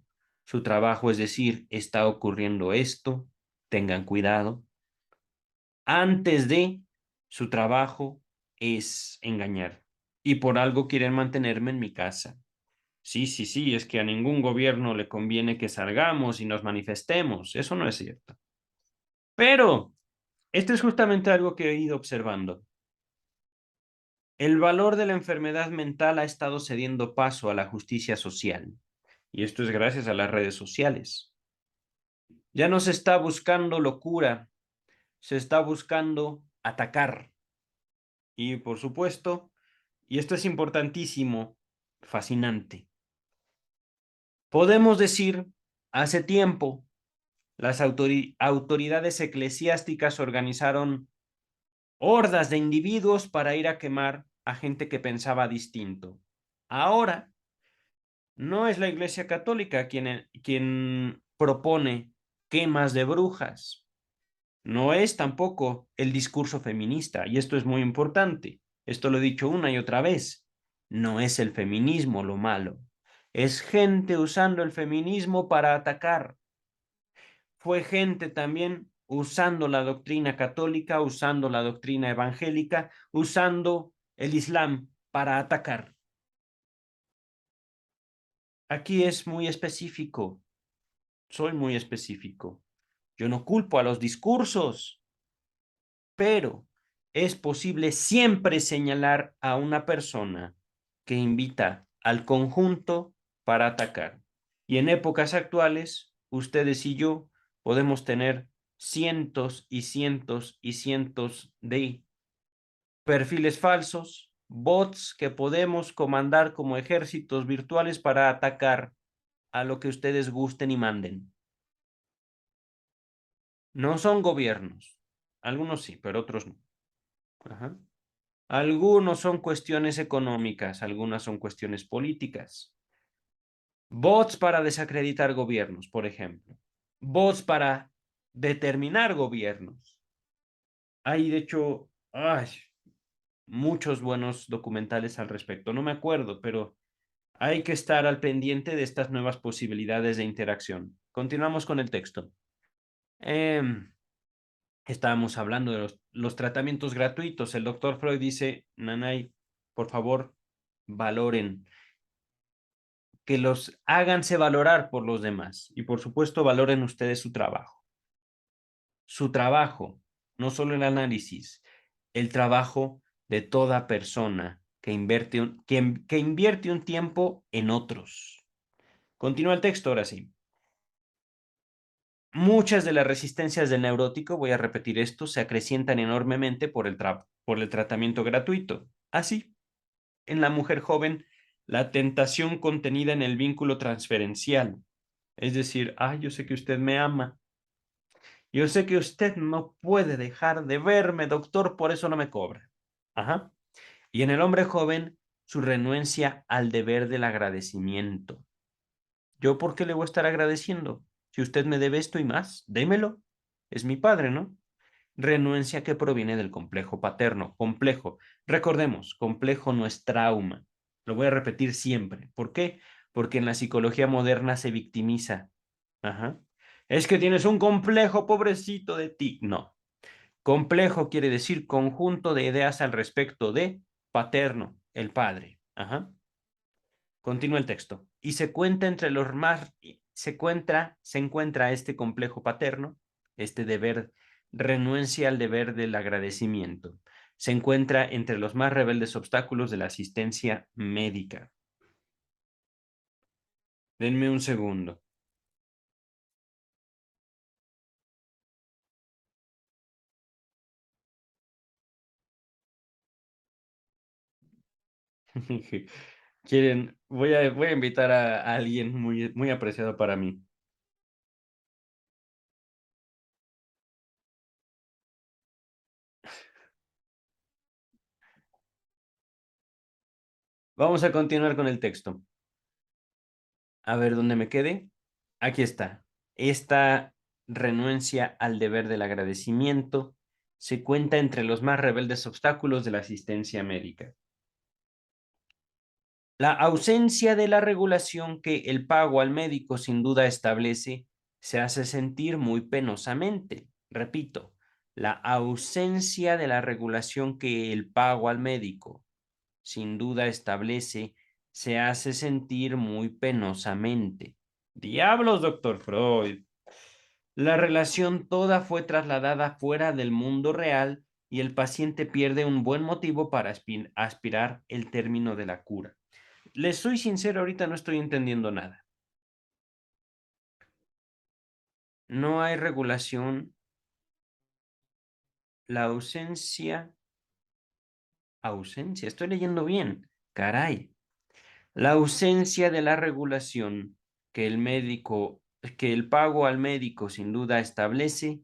[SPEAKER 1] su trabajo es decir, está ocurriendo esto, tengan cuidado. Antes de, su trabajo es engañar y por algo quieren mantenerme en mi casa. Sí, sí, sí, es que a ningún gobierno le conviene que salgamos y nos manifestemos. Eso no es cierto. Pero esto es justamente algo que he ido observando. El valor de la enfermedad mental ha estado cediendo paso a la justicia social. Y esto es gracias a las redes sociales. Ya no se está buscando locura, se está buscando atacar. Y por supuesto, y esto es importantísimo, fascinante. Podemos decir, hace tiempo, las autoridades eclesiásticas organizaron hordas de individuos para ir a quemar a gente que pensaba distinto. Ahora, no es la Iglesia Católica quien propone quemas de brujas. No es tampoco el discurso feminista, y esto es muy importante. Esto lo he dicho una y otra vez. No es el feminismo lo malo. Es gente usando el feminismo para atacar. Fue gente también usando la doctrina católica, usando la doctrina evangélica, usando el Islam para atacar. Aquí es muy específico. Soy muy específico. Yo no culpo a los discursos, pero es posible siempre señalar a una persona que invita al conjunto para atacar. Y en épocas actuales, ustedes y yo podemos tener cientos y cientos y cientos de perfiles falsos, bots que podemos comandar como ejércitos virtuales para atacar a lo que ustedes gusten y manden. No son gobiernos. Algunos sí, pero otros no. Ajá. Algunos son cuestiones económicas, algunas son cuestiones políticas. Bots para desacreditar gobiernos, por ejemplo. Bots para determinar gobiernos. Hay, de hecho, muchos buenos documentales al respecto. No me acuerdo, pero hay que estar al pendiente de estas nuevas posibilidades de interacción. Continuamos con el texto. Eh, Estábamos hablando de los tratamientos gratuitos. El doctor Freud dice, Nanay, por favor, valoren, que los háganse valorar por los demás. Y por supuesto, valoren ustedes su trabajo. Su trabajo, no solo el análisis, el trabajo de toda persona que invierte un tiempo en otros. Continúa el texto, ahora sí. Muchas de las resistencias del neurótico, voy a repetir esto, se acrecientan enormemente por el tratamiento gratuito. Así, en la mujer joven, la tentación contenida en el vínculo transferencial. Es decir, yo sé que usted me ama. Yo sé que usted no puede dejar de verme, doctor, por eso no me cobra. Ajá. Y en el hombre joven, su renuencia al deber del agradecimiento. ¿Yo por qué le voy a estar agradeciendo? Si usted me debe esto y más, démelo. Es mi padre, ¿no? Renuencia que proviene del complejo paterno. Complejo. Recordemos, complejo no es trauma. Lo voy a repetir siempre. ¿Por qué? Porque en la psicología moderna se victimiza. Ajá. Es que tienes un complejo, pobrecito de ti. No. Complejo quiere decir conjunto de ideas al respecto de paterno, el padre. Ajá. Continúa el texto. Y se cuenta entre los más, se encuentra este complejo paterno, este deber, renuncia al deber del agradecimiento. Se encuentra entre los más rebeldes obstáculos de la asistencia médica. Denme un segundo. Voy a invitar a alguien muy, muy apreciado para mí. Vamos a continuar con el texto. A ver dónde me quede. Aquí está. Esta renuncia al deber del agradecimiento se cuenta entre los más rebeldes obstáculos de la asistencia médica. La ausencia de la regulación que el pago al médico sin duda establece se hace sentir muy penosamente. Repito, la ausencia de la regulación que el pago al médico sin duda establece se hace sentir muy penosamente. Diablos, doctor Freud. La relación toda fue trasladada fuera del mundo real y el paciente pierde un buen motivo para aspirar el término de la cura. Les soy sincero, ahorita no estoy entendiendo nada. No hay regulación, la ausencia, estoy leyendo bien, caray. La ausencia de la regulación que el médico, que el pago al médico sin duda establece,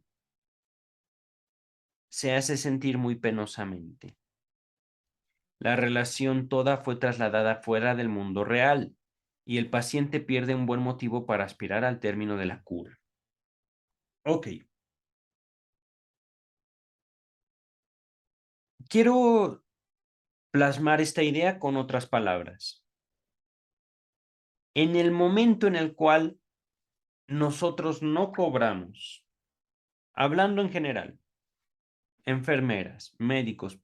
[SPEAKER 1] se hace sentir muy penosamente. La relación toda fue trasladada fuera del mundo real y el paciente pierde un buen motivo para aspirar al término de la cura. Ok, quiero plasmar esta idea con otras palabras. En el momento en el cual nosotros no cobramos, hablando en general, enfermeras, médicos,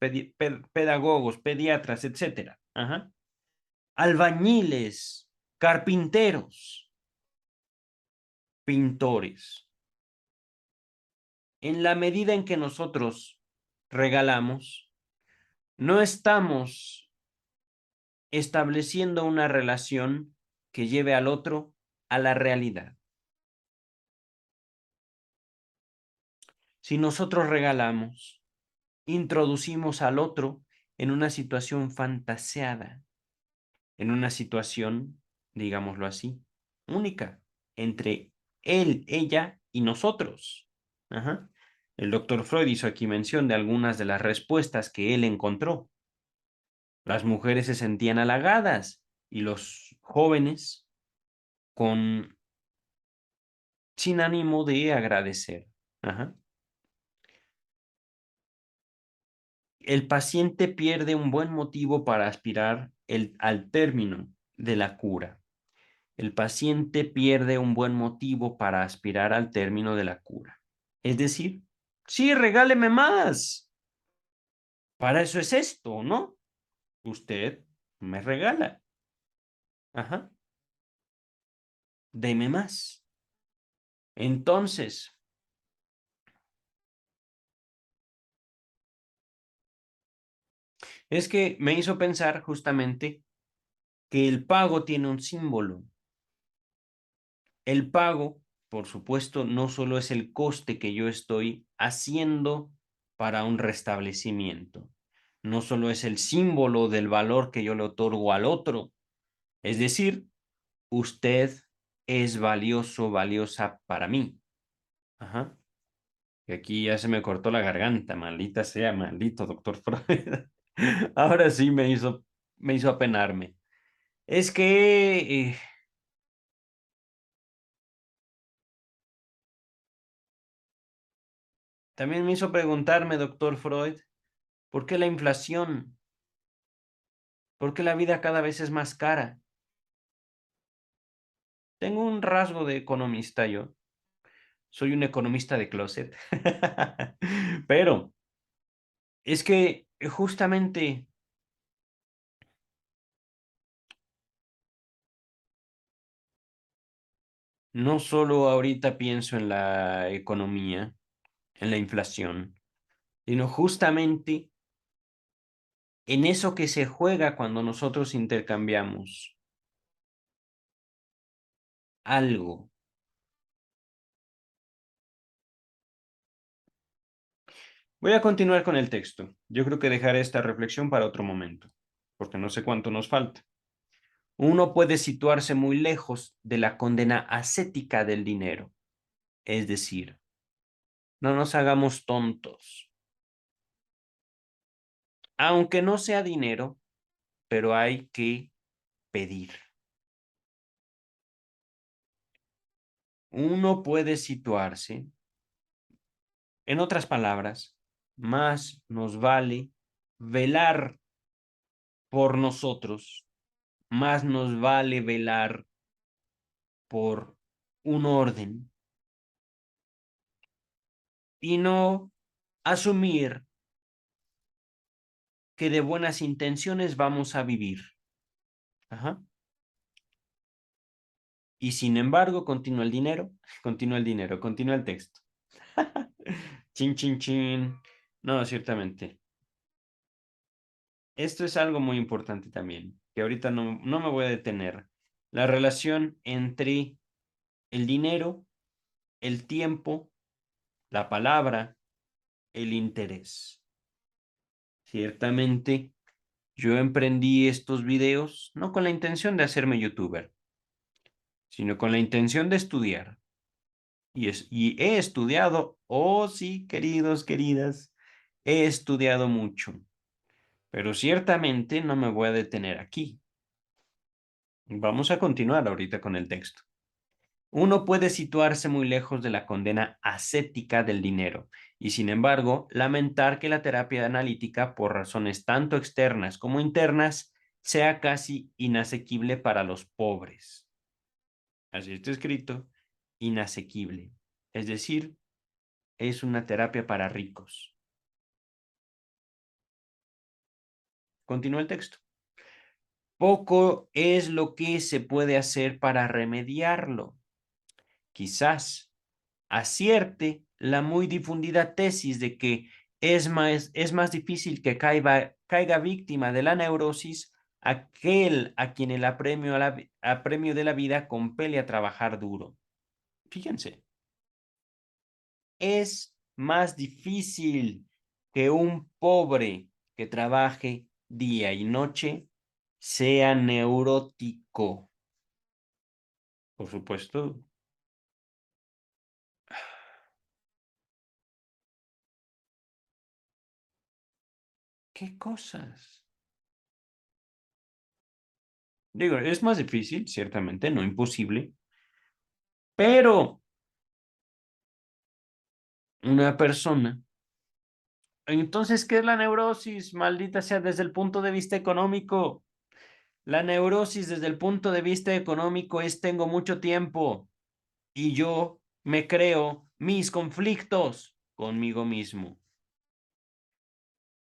[SPEAKER 1] pedagogos, pediatras, etcétera, albañiles, carpinteros, pintores. En la medida en que nosotros regalamos, no estamos estableciendo una relación que lleve al otro a la realidad. Si nosotros regalamos, introducimos al otro en una situación fantaseada, en una situación, digámoslo así, única entre él, ella y nosotros. Ajá. El doctor Freud hizo aquí mención de algunas de las respuestas que él encontró. Las mujeres se sentían halagadas y los jóvenes con sin ánimo de agradecer. Ajá. El paciente pierde un buen motivo para aspirar al término de la cura. El paciente pierde un buen motivo para aspirar al término de la cura. Es decir, sí, regáleme más. Para eso es esto, ¿no? Usted me regala. Ajá. Deme más. Entonces, es que me hizo pensar justamente que el pago tiene un símbolo. El pago, por supuesto, no solo es el coste que yo estoy haciendo para un restablecimiento, no solo es el símbolo del valor que yo le otorgo al otro, es decir, usted es valioso, valiosa para mí. Ajá. Y aquí ya se me cortó la garganta, maldita sea, maldito doctor Freud. Ahora sí me hizo apenarme. Es que también me hizo preguntarme, doctor Freud, ¿por qué la inflación? ¿Por qué la vida cada vez es más cara? Tengo un rasgo de economista yo. Soy un economista de closet. Pero es que justamente No solo ahorita pienso en la economía, en la inflación, sino justamente en eso que se juega cuando nosotros intercambiamos algo. Voy a continuar con el texto. Yo creo que dejaré esta reflexión para otro momento, porque no sé cuánto nos falta. Uno puede situarse muy lejos de la condena ascética del dinero. Es decir, no nos hagamos tontos. Aunque no sea dinero, pero hay que pedir. Uno puede situarse, en otras palabras, más nos vale velar por nosotros, más nos vale velar por un orden y no asumir que de buenas intenciones vamos a vivir. Ajá. Y sin embargo, continúa el dinero, continúa el dinero, continúa el texto. Chin, chin, chin. No, ciertamente. Esto es algo muy importante también, que ahorita no me voy a detener. La relación entre el dinero, el tiempo, la palabra, el interés. Ciertamente, yo emprendí estos videos no con la intención de hacerme youtuber, sino con la intención de estudiar. Y he estudiado, oh sí, queridos, queridas, he estudiado mucho, pero ciertamente no me voy a detener aquí. Vamos a continuar ahorita con el texto. Uno puede situarse muy lejos de la condena ascética del dinero y, sin embargo, lamentar que la terapia analítica, por razones tanto externas como internas, sea casi inasequible para los pobres. Así está escrito, inasequible. Es decir, es una terapia para ricos. Continúa el texto. Poco es lo que se puede hacer para remediarlo. Quizás acierte la muy difundida tesis de que es más difícil que caiga víctima de la neurosis aquel a quien el apremio de la vida compele a trabajar duro. Fíjense, es más difícil que un pobre que trabaje día y noche sea neurótico. Por supuesto, ¿qué cosas? Digo, es más difícil, ciertamente, no imposible, pero una persona. Entonces, ¿qué es la neurosis? Maldita sea, desde el punto de vista económico. La neurosis desde el punto de vista económico es tengo mucho tiempo y yo me creo mis conflictos conmigo mismo.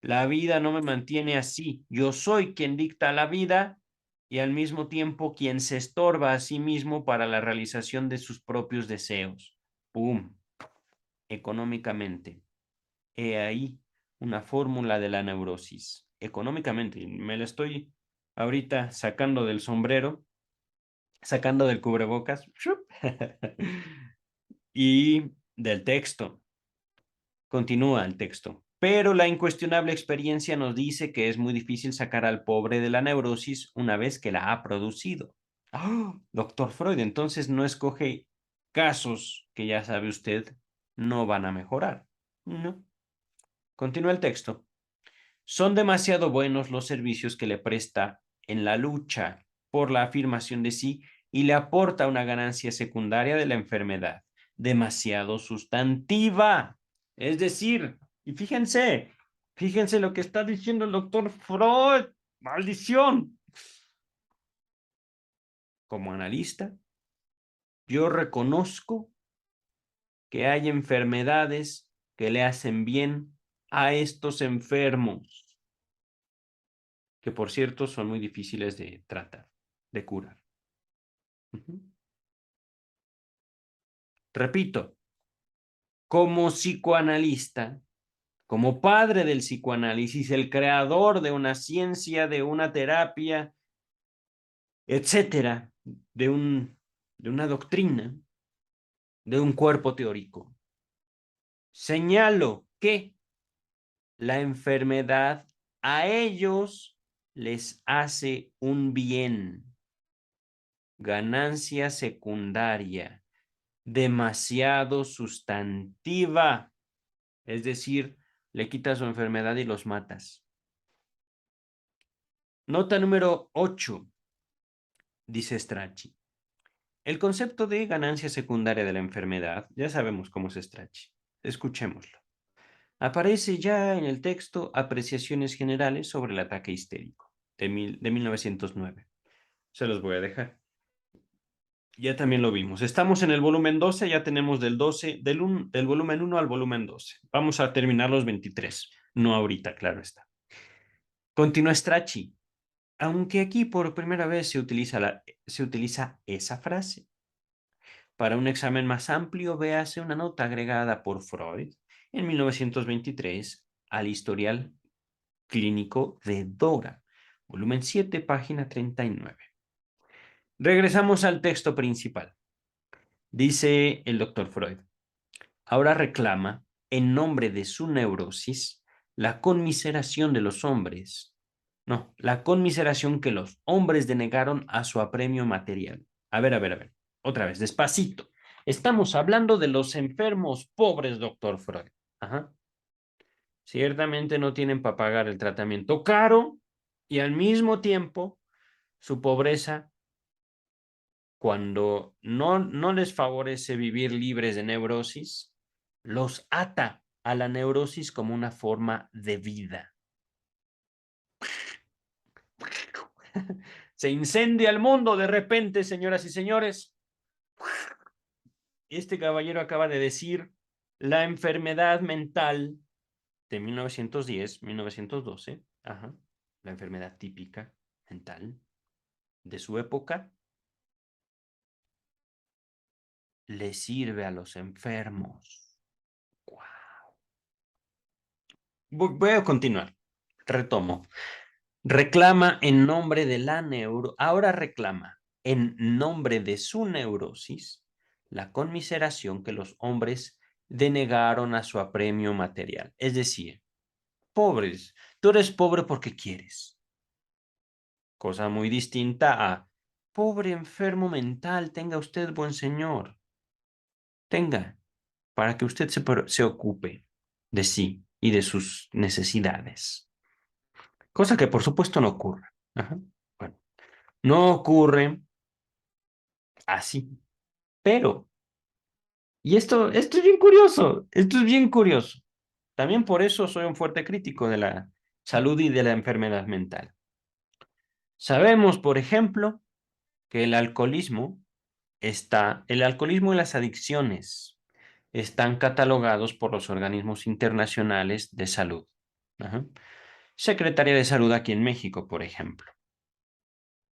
[SPEAKER 1] La vida no me mantiene así. Yo soy quien dicta la vida y al mismo tiempo quien se estorba a sí mismo para la realización de sus propios deseos. ¡Pum! Económicamente. He ahí una fórmula de la neurosis. Económicamente. Me la estoy ahorita sacando del sombrero, sacando del cubrebocas y del texto. Continúa el texto. Pero la incuestionable experiencia nos dice que es muy difícil sacar al pobre de la neurosis una vez que la ha producido. ¡Oh! Doctor Freud, entonces no escoge casos que ya sabe usted no van a mejorar. No. Continúa el texto. Son demasiado buenos los servicios que le presta en la lucha por la afirmación de sí y le aporta una ganancia secundaria de la enfermedad, demasiado sustantiva. Es decir, y fíjense lo que está diciendo el doctor Freud. Maldición. Como analista, yo reconozco que hay enfermedades que le hacen bien a estos enfermos, que por cierto son muy difíciles de tratar, de curar. Repito, como psicoanalista, como padre del psicoanálisis, el creador de una ciencia, de una terapia, etcétera, de una doctrina, de un cuerpo teórico, señalo que la enfermedad a ellos les hace un bien, ganancia secundaria, demasiado sustantiva, es decir, le quitas su enfermedad y los matas. Nota número 8, dice Strachey. El concepto de ganancia secundaria de la enfermedad, ya sabemos cómo es Strachey. Escuchémoslo. Aparece ya en el texto Apreciaciones Generales sobre el ataque histérico, de 1909. Se los voy a dejar. Ya también lo vimos. Estamos en el volumen 12, ya tenemos del volumen 1 al volumen 12. Vamos a terminar los 23. No ahorita, claro está. Continúa Strachey. Aunque aquí por primera vez se utiliza esa frase. Para un examen más amplio, véase una nota agregada por Freud en 1923 al historial clínico de Dora, volumen 7, página 39. Regresamos al texto principal. Dice el doctor Freud, ahora reclama, en nombre de su neurosis, la conmiseración de los hombres. No, la conmiseración que los hombres denegaron a su apremio material. A ver. Otra vez, despacito. Estamos hablando de los enfermos pobres, doctor Freud. Ajá. Ciertamente no tienen para pagar el tratamiento caro y al mismo tiempo su pobreza, cuando no les favorece vivir libres de neurosis, los ata a la neurosis como una forma de vida. Se incendia el mundo de repente, señoras y señores. Este caballero acaba de decir la enfermedad mental de 1910, 1912, ajá, la enfermedad típica mental de su época, le sirve a los enfermos. Wow. Voy a continuar. Retomo. Reclama en nombre de la ahora reclama en nombre de su neurosis la conmiseración que los hombres denegaron a su apremio material. Es decir, pobres, tú eres pobre porque quieres. Cosa muy distinta a pobre enfermo mental, tenga usted buen señor. Tenga, para que usted se ocupe de sí y de sus necesidades. Cosa que por supuesto no ocurre. Ajá. Bueno, no ocurre así. Pero, y esto es bien curioso, esto es bien curioso. También por eso soy un fuerte crítico de la salud y de la enfermedad mental. Sabemos, por ejemplo, que el alcoholismo y las adicciones están catalogados por los organismos internacionales de salud. Ajá. Secretaría de Salud aquí en México, por ejemplo.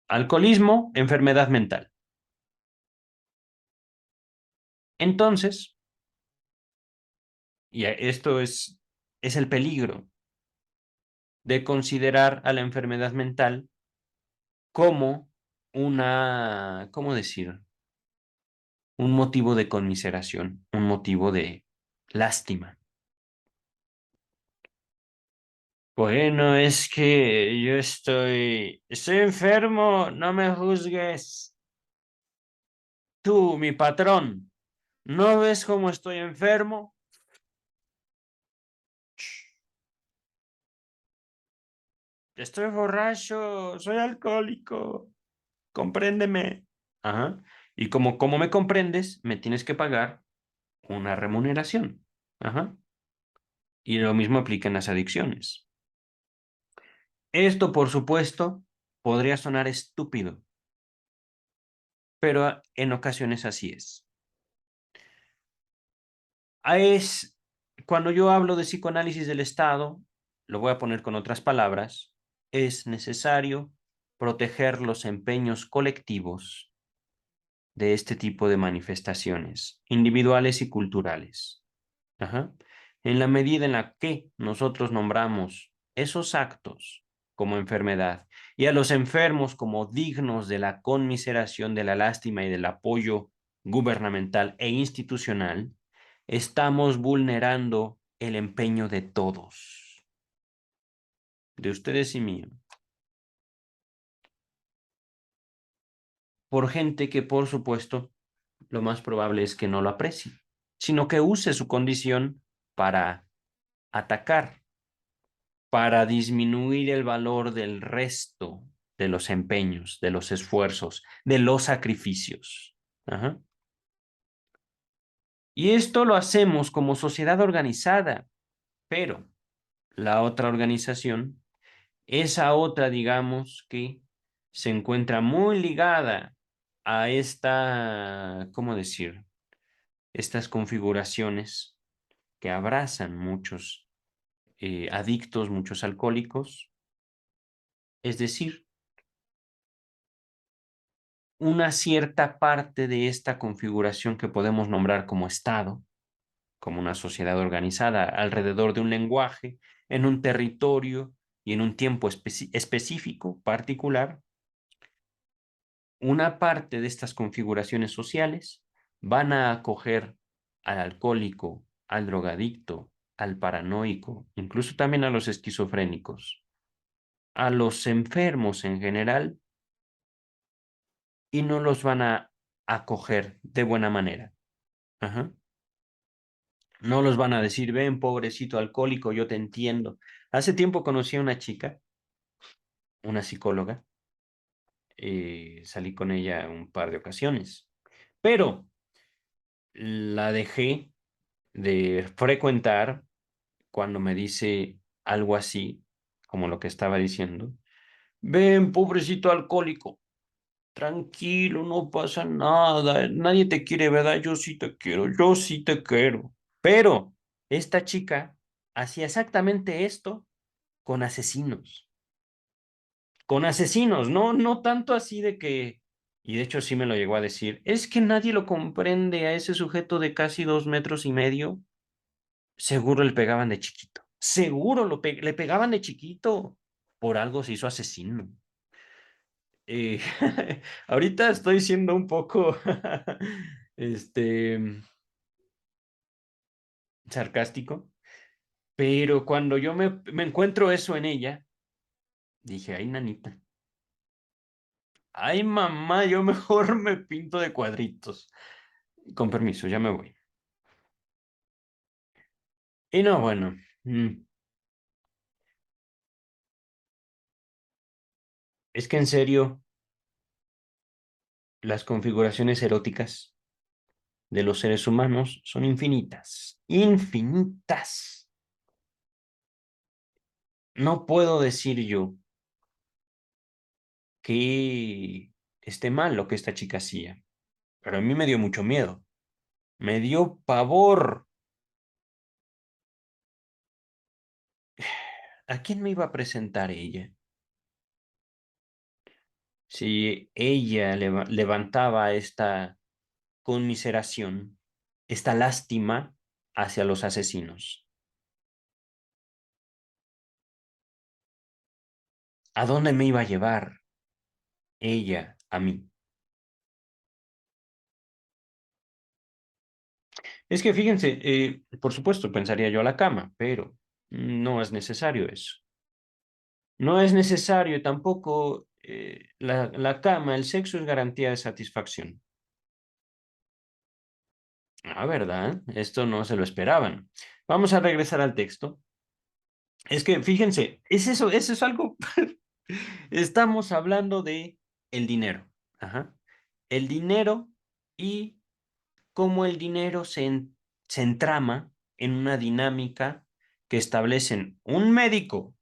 [SPEAKER 1] Alcoholismo, enfermedad mental. Entonces, y esto es el peligro de considerar a la enfermedad mental como ¿cómo decir? Un motivo de conmiseración, un motivo de lástima. Bueno, es que yo estoy enfermo, no me juzgues. Tú, mi patrón, ¿no ves cómo estoy enfermo? Estoy borracho, soy alcohólico, compréndeme. Ajá. Y como me comprendes, me tienes que pagar una remuneración. Ajá. Y lo mismo aplica en las adicciones. Esto, por supuesto, podría sonar estúpido, pero en ocasiones así es. Es cuando yo hablo de psicoanálisis del Estado, lo voy a poner con otras palabras, es necesario proteger los empeños colectivos de este tipo de manifestaciones, individuales y culturales. Ajá. En la medida en la que nosotros nombramos esos actos como enfermedad y a los enfermos como dignos de la conmiseración, de la lástima y del apoyo gubernamental e institucional, estamos vulnerando el empeño de todos, de ustedes y mío, por gente que, por supuesto, lo más probable es que no lo aprecie, sino que use su condición para atacar, para disminuir el valor del resto de los empeños, de los esfuerzos, de los sacrificios. Ajá. Y esto lo hacemos como sociedad organizada, pero la otra organización, esa otra, digamos, que se encuentra muy ligada a esta, ¿cómo decir? Estas configuraciones que abrazan muchos adictos, muchos alcohólicos, es decir, una cierta parte de esta configuración que podemos nombrar como Estado, como una sociedad organizada alrededor de un lenguaje, en un territorio y en un tiempo específico, particular, una parte de estas configuraciones sociales van a acoger al alcohólico, al drogadicto, al paranoico, incluso también a los esquizofrénicos, a los enfermos en general, y no los van a acoger de buena manera. Ajá. No los van a decir, ven, pobrecito alcohólico, yo te entiendo. Hace tiempo conocí a una chica, una psicóloga, salí con ella un par de ocasiones, pero la dejé de frecuentar cuando me dice algo así, como lo que estaba diciendo. Ven, pobrecito alcohólico, tranquilo, no pasa nada, nadie te quiere, ¿verdad? Yo sí te quiero, yo sí te quiero. Pero esta chica hacía exactamente esto con asesinos, no, no tanto así de que, y de hecho sí me lo llegó a decir, es que nadie lo comprende a ese sujeto de casi 2 metros y medio, seguro le pegaban de chiquito, seguro le pegaban de chiquito, por algo se hizo asesino. Eh, ahorita estoy siendo un poco, este, sarcástico, pero cuando yo me encuentro eso en ella, dije, ay, nanita, ay, mamá, yo mejor me pinto de cuadritos. Con permiso, ya me voy. Y no, bueno, es que en serio, las configuraciones eróticas de los seres humanos son infinitas, infinitas. No puedo decir yo que esté mal lo que esta chica hacía, pero a mí me dio mucho miedo, me dio pavor. ¿A quién me iba a presentar ella? Si ella levantaba esta conmiseración, esta lástima hacia los asesinos. ¿A dónde me iba a llevar ella a mí? Es que fíjense, por supuesto, pensaría yo a la cama, pero no es necesario eso. No es necesario tampoco la cama, el sexo es garantía de satisfacción. Ah, ¿verdad? Esto no se lo esperaban. Vamos a regresar al texto. Es que fíjense, eso es algo. Estamos hablando de el dinero. Ajá. El dinero y cómo el dinero se entrama en una dinámica que establecen un médico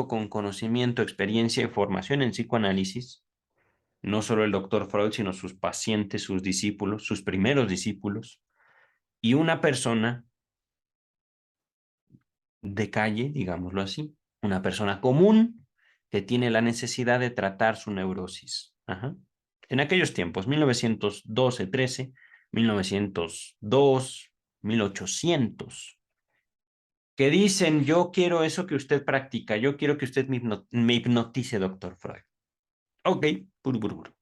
[SPEAKER 1] con conocimiento, experiencia y formación en psicoanálisis, no solo el doctor Freud, sino sus pacientes, sus discípulos, sus primeros discípulos, y una persona de calle, digámoslo así, una persona común que tiene la necesidad de tratar su neurosis. Ajá. En aquellos tiempos, 1912, 13, 1902, 1800, que dicen, yo quiero eso que usted practica, yo quiero que usted me hipnotice, doctor Freud. Ok, puru, puru, puru.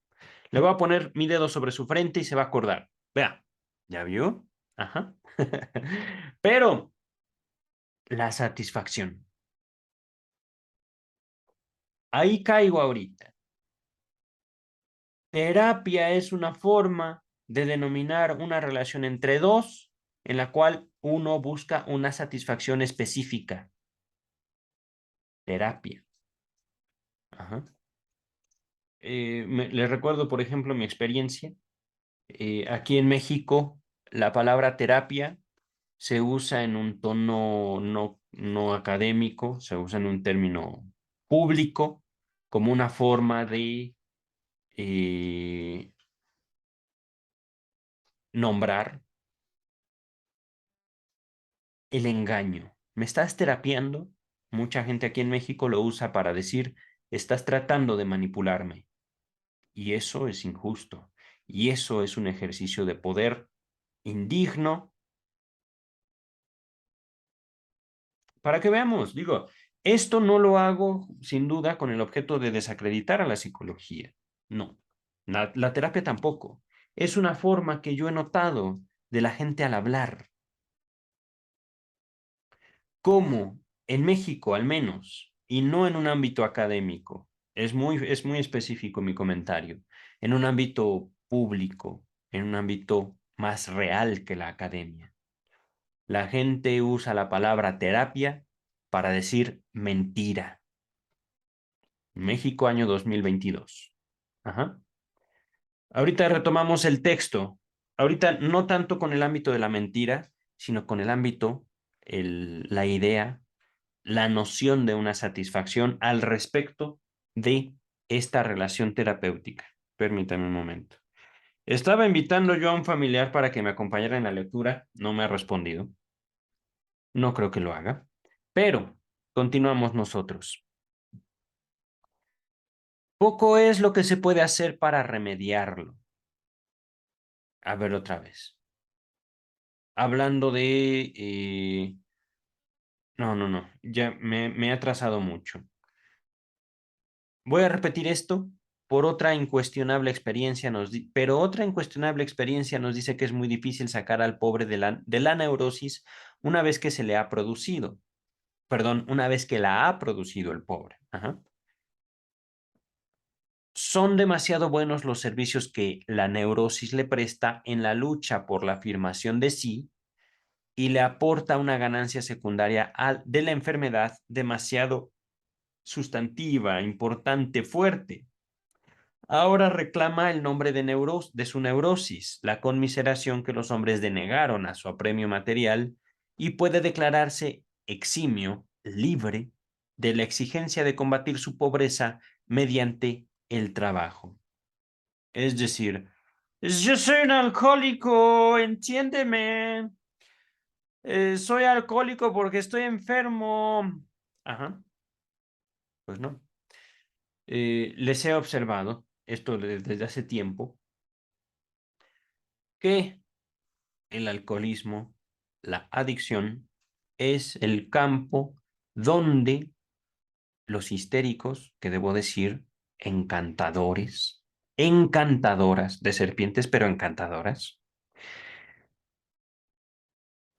[SPEAKER 1] Le voy a poner mi dedo sobre su frente y se va a acordar. Vea, ¿ya vio? Ajá. Pero la satisfacción. Ahí caigo ahorita. Terapia es una forma de denominar una relación entre dos en la cual uno busca una satisfacción específica. Terapia. Ajá. Les recuerdo, por ejemplo, mi experiencia. Aquí en México, la palabra terapia se usa en un tono no académico, se usa en un término público como una forma de nombrar el engaño. ¿Me estás terapiando? Mucha gente aquí en México lo usa para decir, estás tratando de manipularme. Y eso es injusto. Y eso es un ejercicio de poder indigno. Para que veamos, digo, esto no lo hago sin duda con el objeto de desacreditar a la psicología. No, la terapia tampoco. Es una forma que yo he notado de la gente al hablar. Cómo en México al menos, y no en un ámbito académico, es muy específico mi comentario, en un ámbito público, en un ámbito más real que la academia. La gente usa la palabra terapia para decir mentira. México, año 2022. Ajá. Ahorita retomamos el texto. Ahorita no tanto con el ámbito de la mentira, sino con el ámbito, la idea, la noción de una satisfacción al respecto de esta relación terapéutica. Permítame un momento. Estaba invitando yo a un familiar para que me acompañara en la lectura. No me ha respondido. No creo que lo haga. Pero continuamos nosotros. Poco es lo que se puede hacer para remediarlo. A ver otra vez. Hablando de... no. Ya me he atrasado mucho. Voy a repetir esto por otra incuestionable experiencia, pero otra incuestionable experiencia nos dice que es muy difícil sacar al pobre de la neurosis una vez que se le ha producido. Perdón, una vez que la ha producido el pobre. Ajá. Son demasiado buenos los servicios que la neurosis le presta en la lucha por la afirmación de sí y le aporta una ganancia secundaria de la enfermedad demasiado sustantiva, importante, fuerte. Ahora reclama el nombre de su neurosis, la conmiseración que los hombres denegaron a su apremio material, y puede declararse eximio, libre, de la exigencia de combatir su pobreza mediante el trabajo. Es decir, yo soy un alcohólico, entiéndeme. Soy alcohólico porque estoy enfermo. Ajá, pues no. Les he observado, esto desde hace tiempo, que el alcoholismo, la adicción, es el campo donde los histéricos, que debo decir, encantadores, encantadoras de serpientes, pero encantadoras,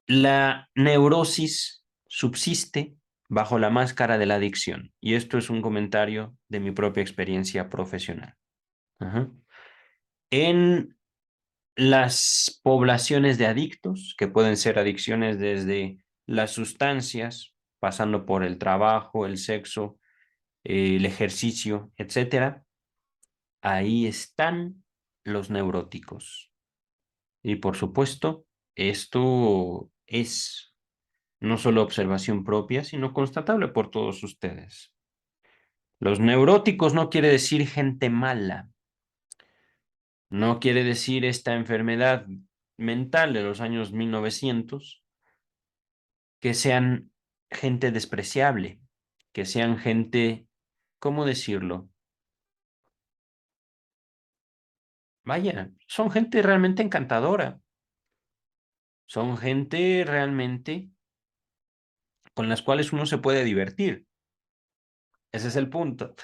[SPEAKER 1] la neurosis subsiste bajo la máscara de la adicción. Y esto es un comentario de mi propia experiencia profesional. Ajá. En las poblaciones de adictos, que pueden ser adicciones desde las sustancias, pasando por el trabajo, el sexo, el ejercicio, etcétera, ahí están los neuróticos. Y por supuesto, esto es no solo observación propia, sino constatable por todos ustedes. Los neuróticos no quiere decir gente mala, no quiere decir esta enfermedad mental de los años 1900, que sean gente despreciable, que sean gente, ¿cómo decirlo? Vaya, son gente realmente encantadora, son gente realmente con las cuales uno se puede divertir. Ese es el punto.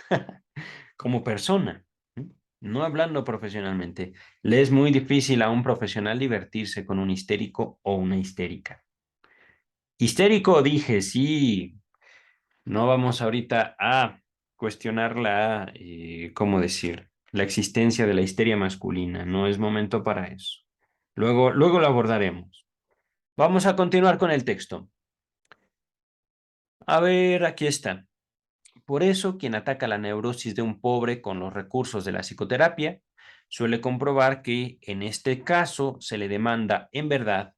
[SPEAKER 1] Como persona, ¿m? No hablando profesionalmente. Le es muy difícil a un profesional divertirse con un histérico o una histérica. Histérico, dije, sí. No vamos ahorita a cuestionar ¿cómo decir? La existencia de la histeria masculina. No es momento para eso. Luego lo abordaremos. Vamos a continuar con el texto. A ver, aquí está. Por eso, quien ataca la neurosis de un pobre con los recursos de la psicoterapia suele comprobar que en este caso se le demanda, en verdad,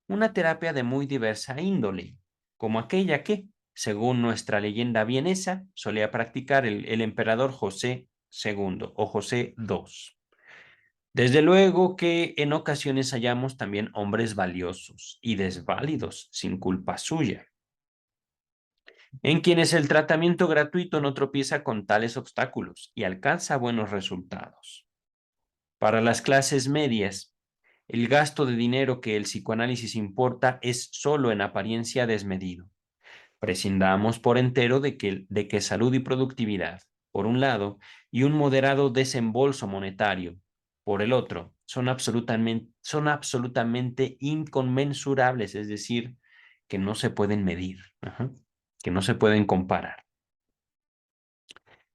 [SPEAKER 1] una terapia de muy diversa índole, como aquella que, según nuestra leyenda vienesa, solía practicar el emperador José II o José II. Desde luego que en ocasiones hallamos también hombres valiosos y desválidos sin culpa suya en quienes el tratamiento gratuito no tropieza con tales obstáculos y alcanza buenos resultados. Para las clases medias, el gasto de dinero que el psicoanálisis importa es solo en apariencia desmedido. Prescindamos por entero de que salud y productividad, por un lado, y un moderado desembolso monetario, por el otro, son absolutamente inconmensurables, es decir, que no se pueden medir, que no se pueden comparar.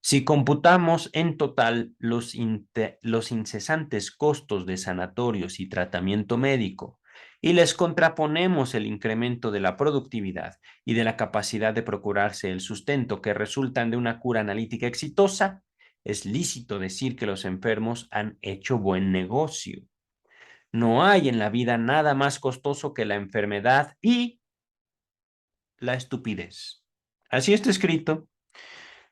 [SPEAKER 1] Si computamos en total los incesantes costos de sanatorios y tratamiento médico y les contraponemos el incremento de la productividad y de la capacidad de procurarse el sustento que resultan de una cura analítica exitosa, es lícito decir que los enfermos han hecho buen negocio. No hay en la vida nada más costoso que la enfermedad y la estupidez. Así está escrito.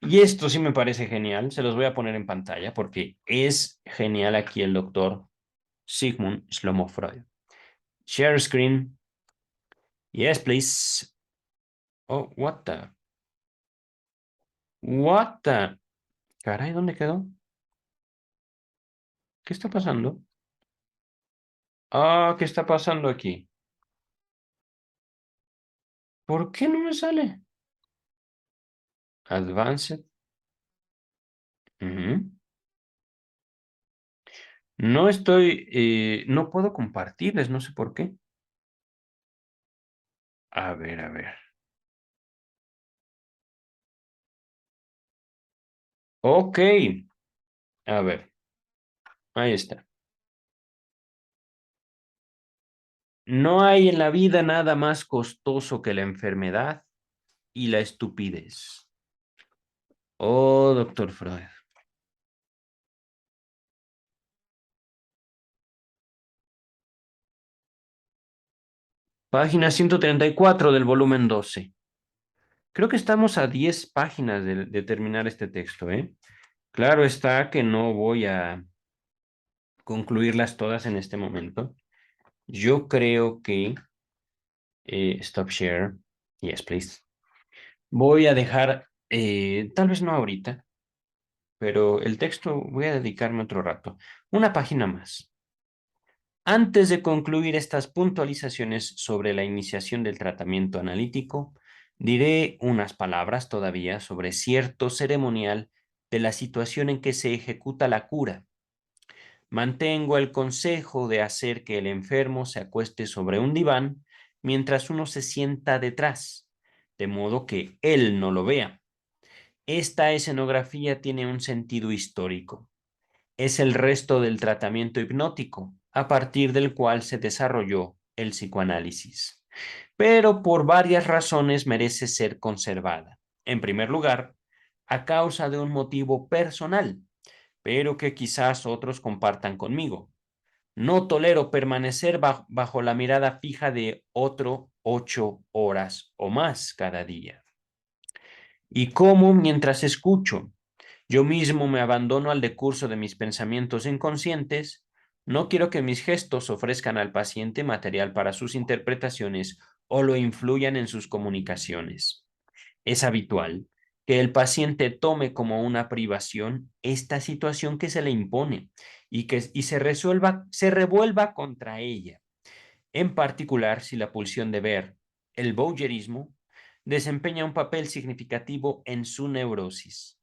[SPEAKER 1] Y esto sí me parece genial, se los voy a poner en pantalla porque es genial aquí el doctor Sigmund Shlomo Freud. Share screen. Yes, please. Oh, what the? What the? Caray, ¿dónde quedó? ¿Qué está pasando? Ah, ¿qué está pasando aquí? ¿Por qué no me sale? Advanced. Ujú. No puedo compartirles, no sé por qué. A ver, a ver. Ok. A ver, ahí está. No hay en la vida nada más costoso que la enfermedad y la estupidez. Oh, doctor Freud. Página 134 del volumen 12. Creo que estamos a 10 páginas de terminar este texto, ¿eh? Claro está que no voy a concluirlas todas en este momento. Yo creo que... stop share. Yes, please. Voy a dejar, tal vez no ahorita, pero el texto voy a dedicarme otro rato. Una página más. Antes de concluir estas puntualizaciones sobre la iniciación del tratamiento analítico, diré unas palabras todavía sobre cierto ceremonial de la situación en que se ejecuta la cura. Mantengo el consejo de hacer que el enfermo se acueste sobre un diván mientras uno se sienta detrás, de modo que él no lo vea. Esta escenografía tiene un sentido histórico. Es el resto del tratamiento hipnótico, a partir del cual se desarrolló el psicoanálisis. Pero por varias razones merece ser conservada. En primer lugar, a causa de un motivo personal, pero que quizás otros compartan conmigo. No tolero permanecer bajo la mirada fija de otro 8 horas o más cada día. Y cómo mientras escucho yo mismo me abandono al decurso de mis pensamientos inconscientes, no quiero que mis gestos ofrezcan al paciente material para sus interpretaciones o lo influyan en sus comunicaciones. Es habitual que el paciente tome como una privación esta situación que se le impone y se revuelva contra ella. En particular, si la pulsión de ver, el voyeurismo, desempeña un papel significativo en su neurosis.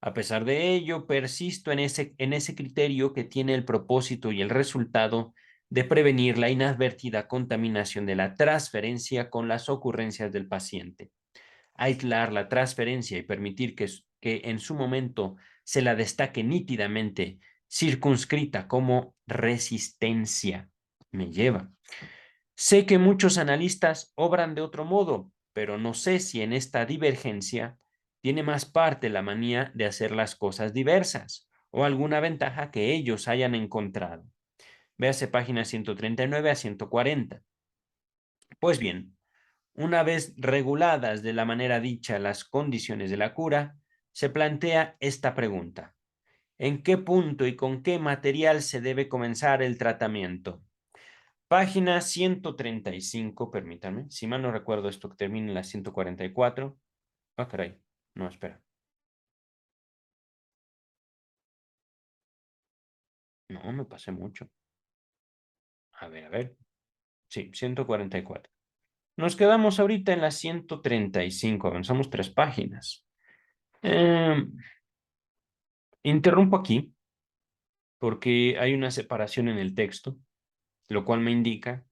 [SPEAKER 1] A pesar de ello, persisto en ese criterio que tiene el propósito y el resultado de prevenir la inadvertida contaminación de la transferencia con las ocurrencias del paciente. Aislar la transferencia y permitir que en su momento se la destaque nítidamente, circunscrita como resistencia, me lleva. Sé que muchos analistas obran de otro modo, pero no sé si en esta divergencia tiene más parte la manía de hacer las cosas diversas o alguna ventaja que ellos hayan encontrado. Véase páginas 139 a 140. Pues bien, una vez reguladas de la manera dicha las condiciones de la cura, se plantea esta pregunta: ¿en qué punto y con qué material se debe comenzar el tratamiento? Página 135, permítanme. Si mal no recuerdo, esto que termina en la 144. Ah, caray. No, espera. No, me pasé mucho. A ver, a ver. Sí, 144. Nos quedamos ahorita en la 135. Avanzamos 3 páginas. Interrumpo aquí porque hay una separación en el texto, lo cual me indica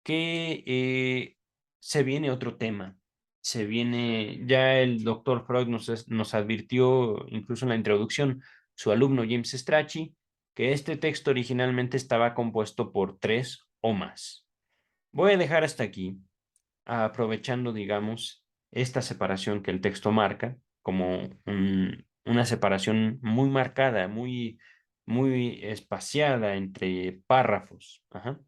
[SPEAKER 1] que se viene otro tema. Se viene, ya el doctor Freud nos advirtió, incluso en la introducción, su alumno James Strachey, que este texto originalmente estaba compuesto por 3 o más. Voy a dejar hasta aquí, aprovechando, digamos, esta separación que el texto marca, como una separación muy marcada, muy espaciada entre párrafos. Ajá.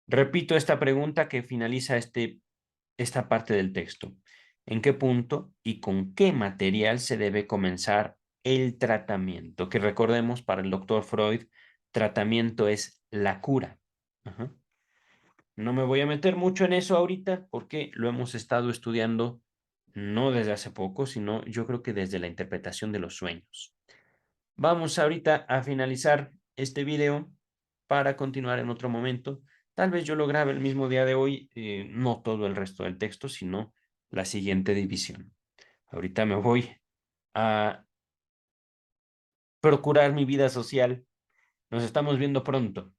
[SPEAKER 1] Repito esta pregunta que finaliza esta parte del texto. ¿En qué punto y con qué material se debe comenzar el tratamiento? Que recordemos, para el doctor Freud, tratamiento es la cura. Ajá. No me voy a meter mucho en eso ahorita porque lo hemos estado estudiando no desde hace poco, sino yo creo que desde la interpretación de los sueños. Vamos ahorita a finalizar este video para continuar en otro momento. Tal vez yo lo grabe el mismo día de hoy, no todo el resto del texto, sino la siguiente división. Ahorita me voy a procurar mi vida social. Nos estamos viendo pronto.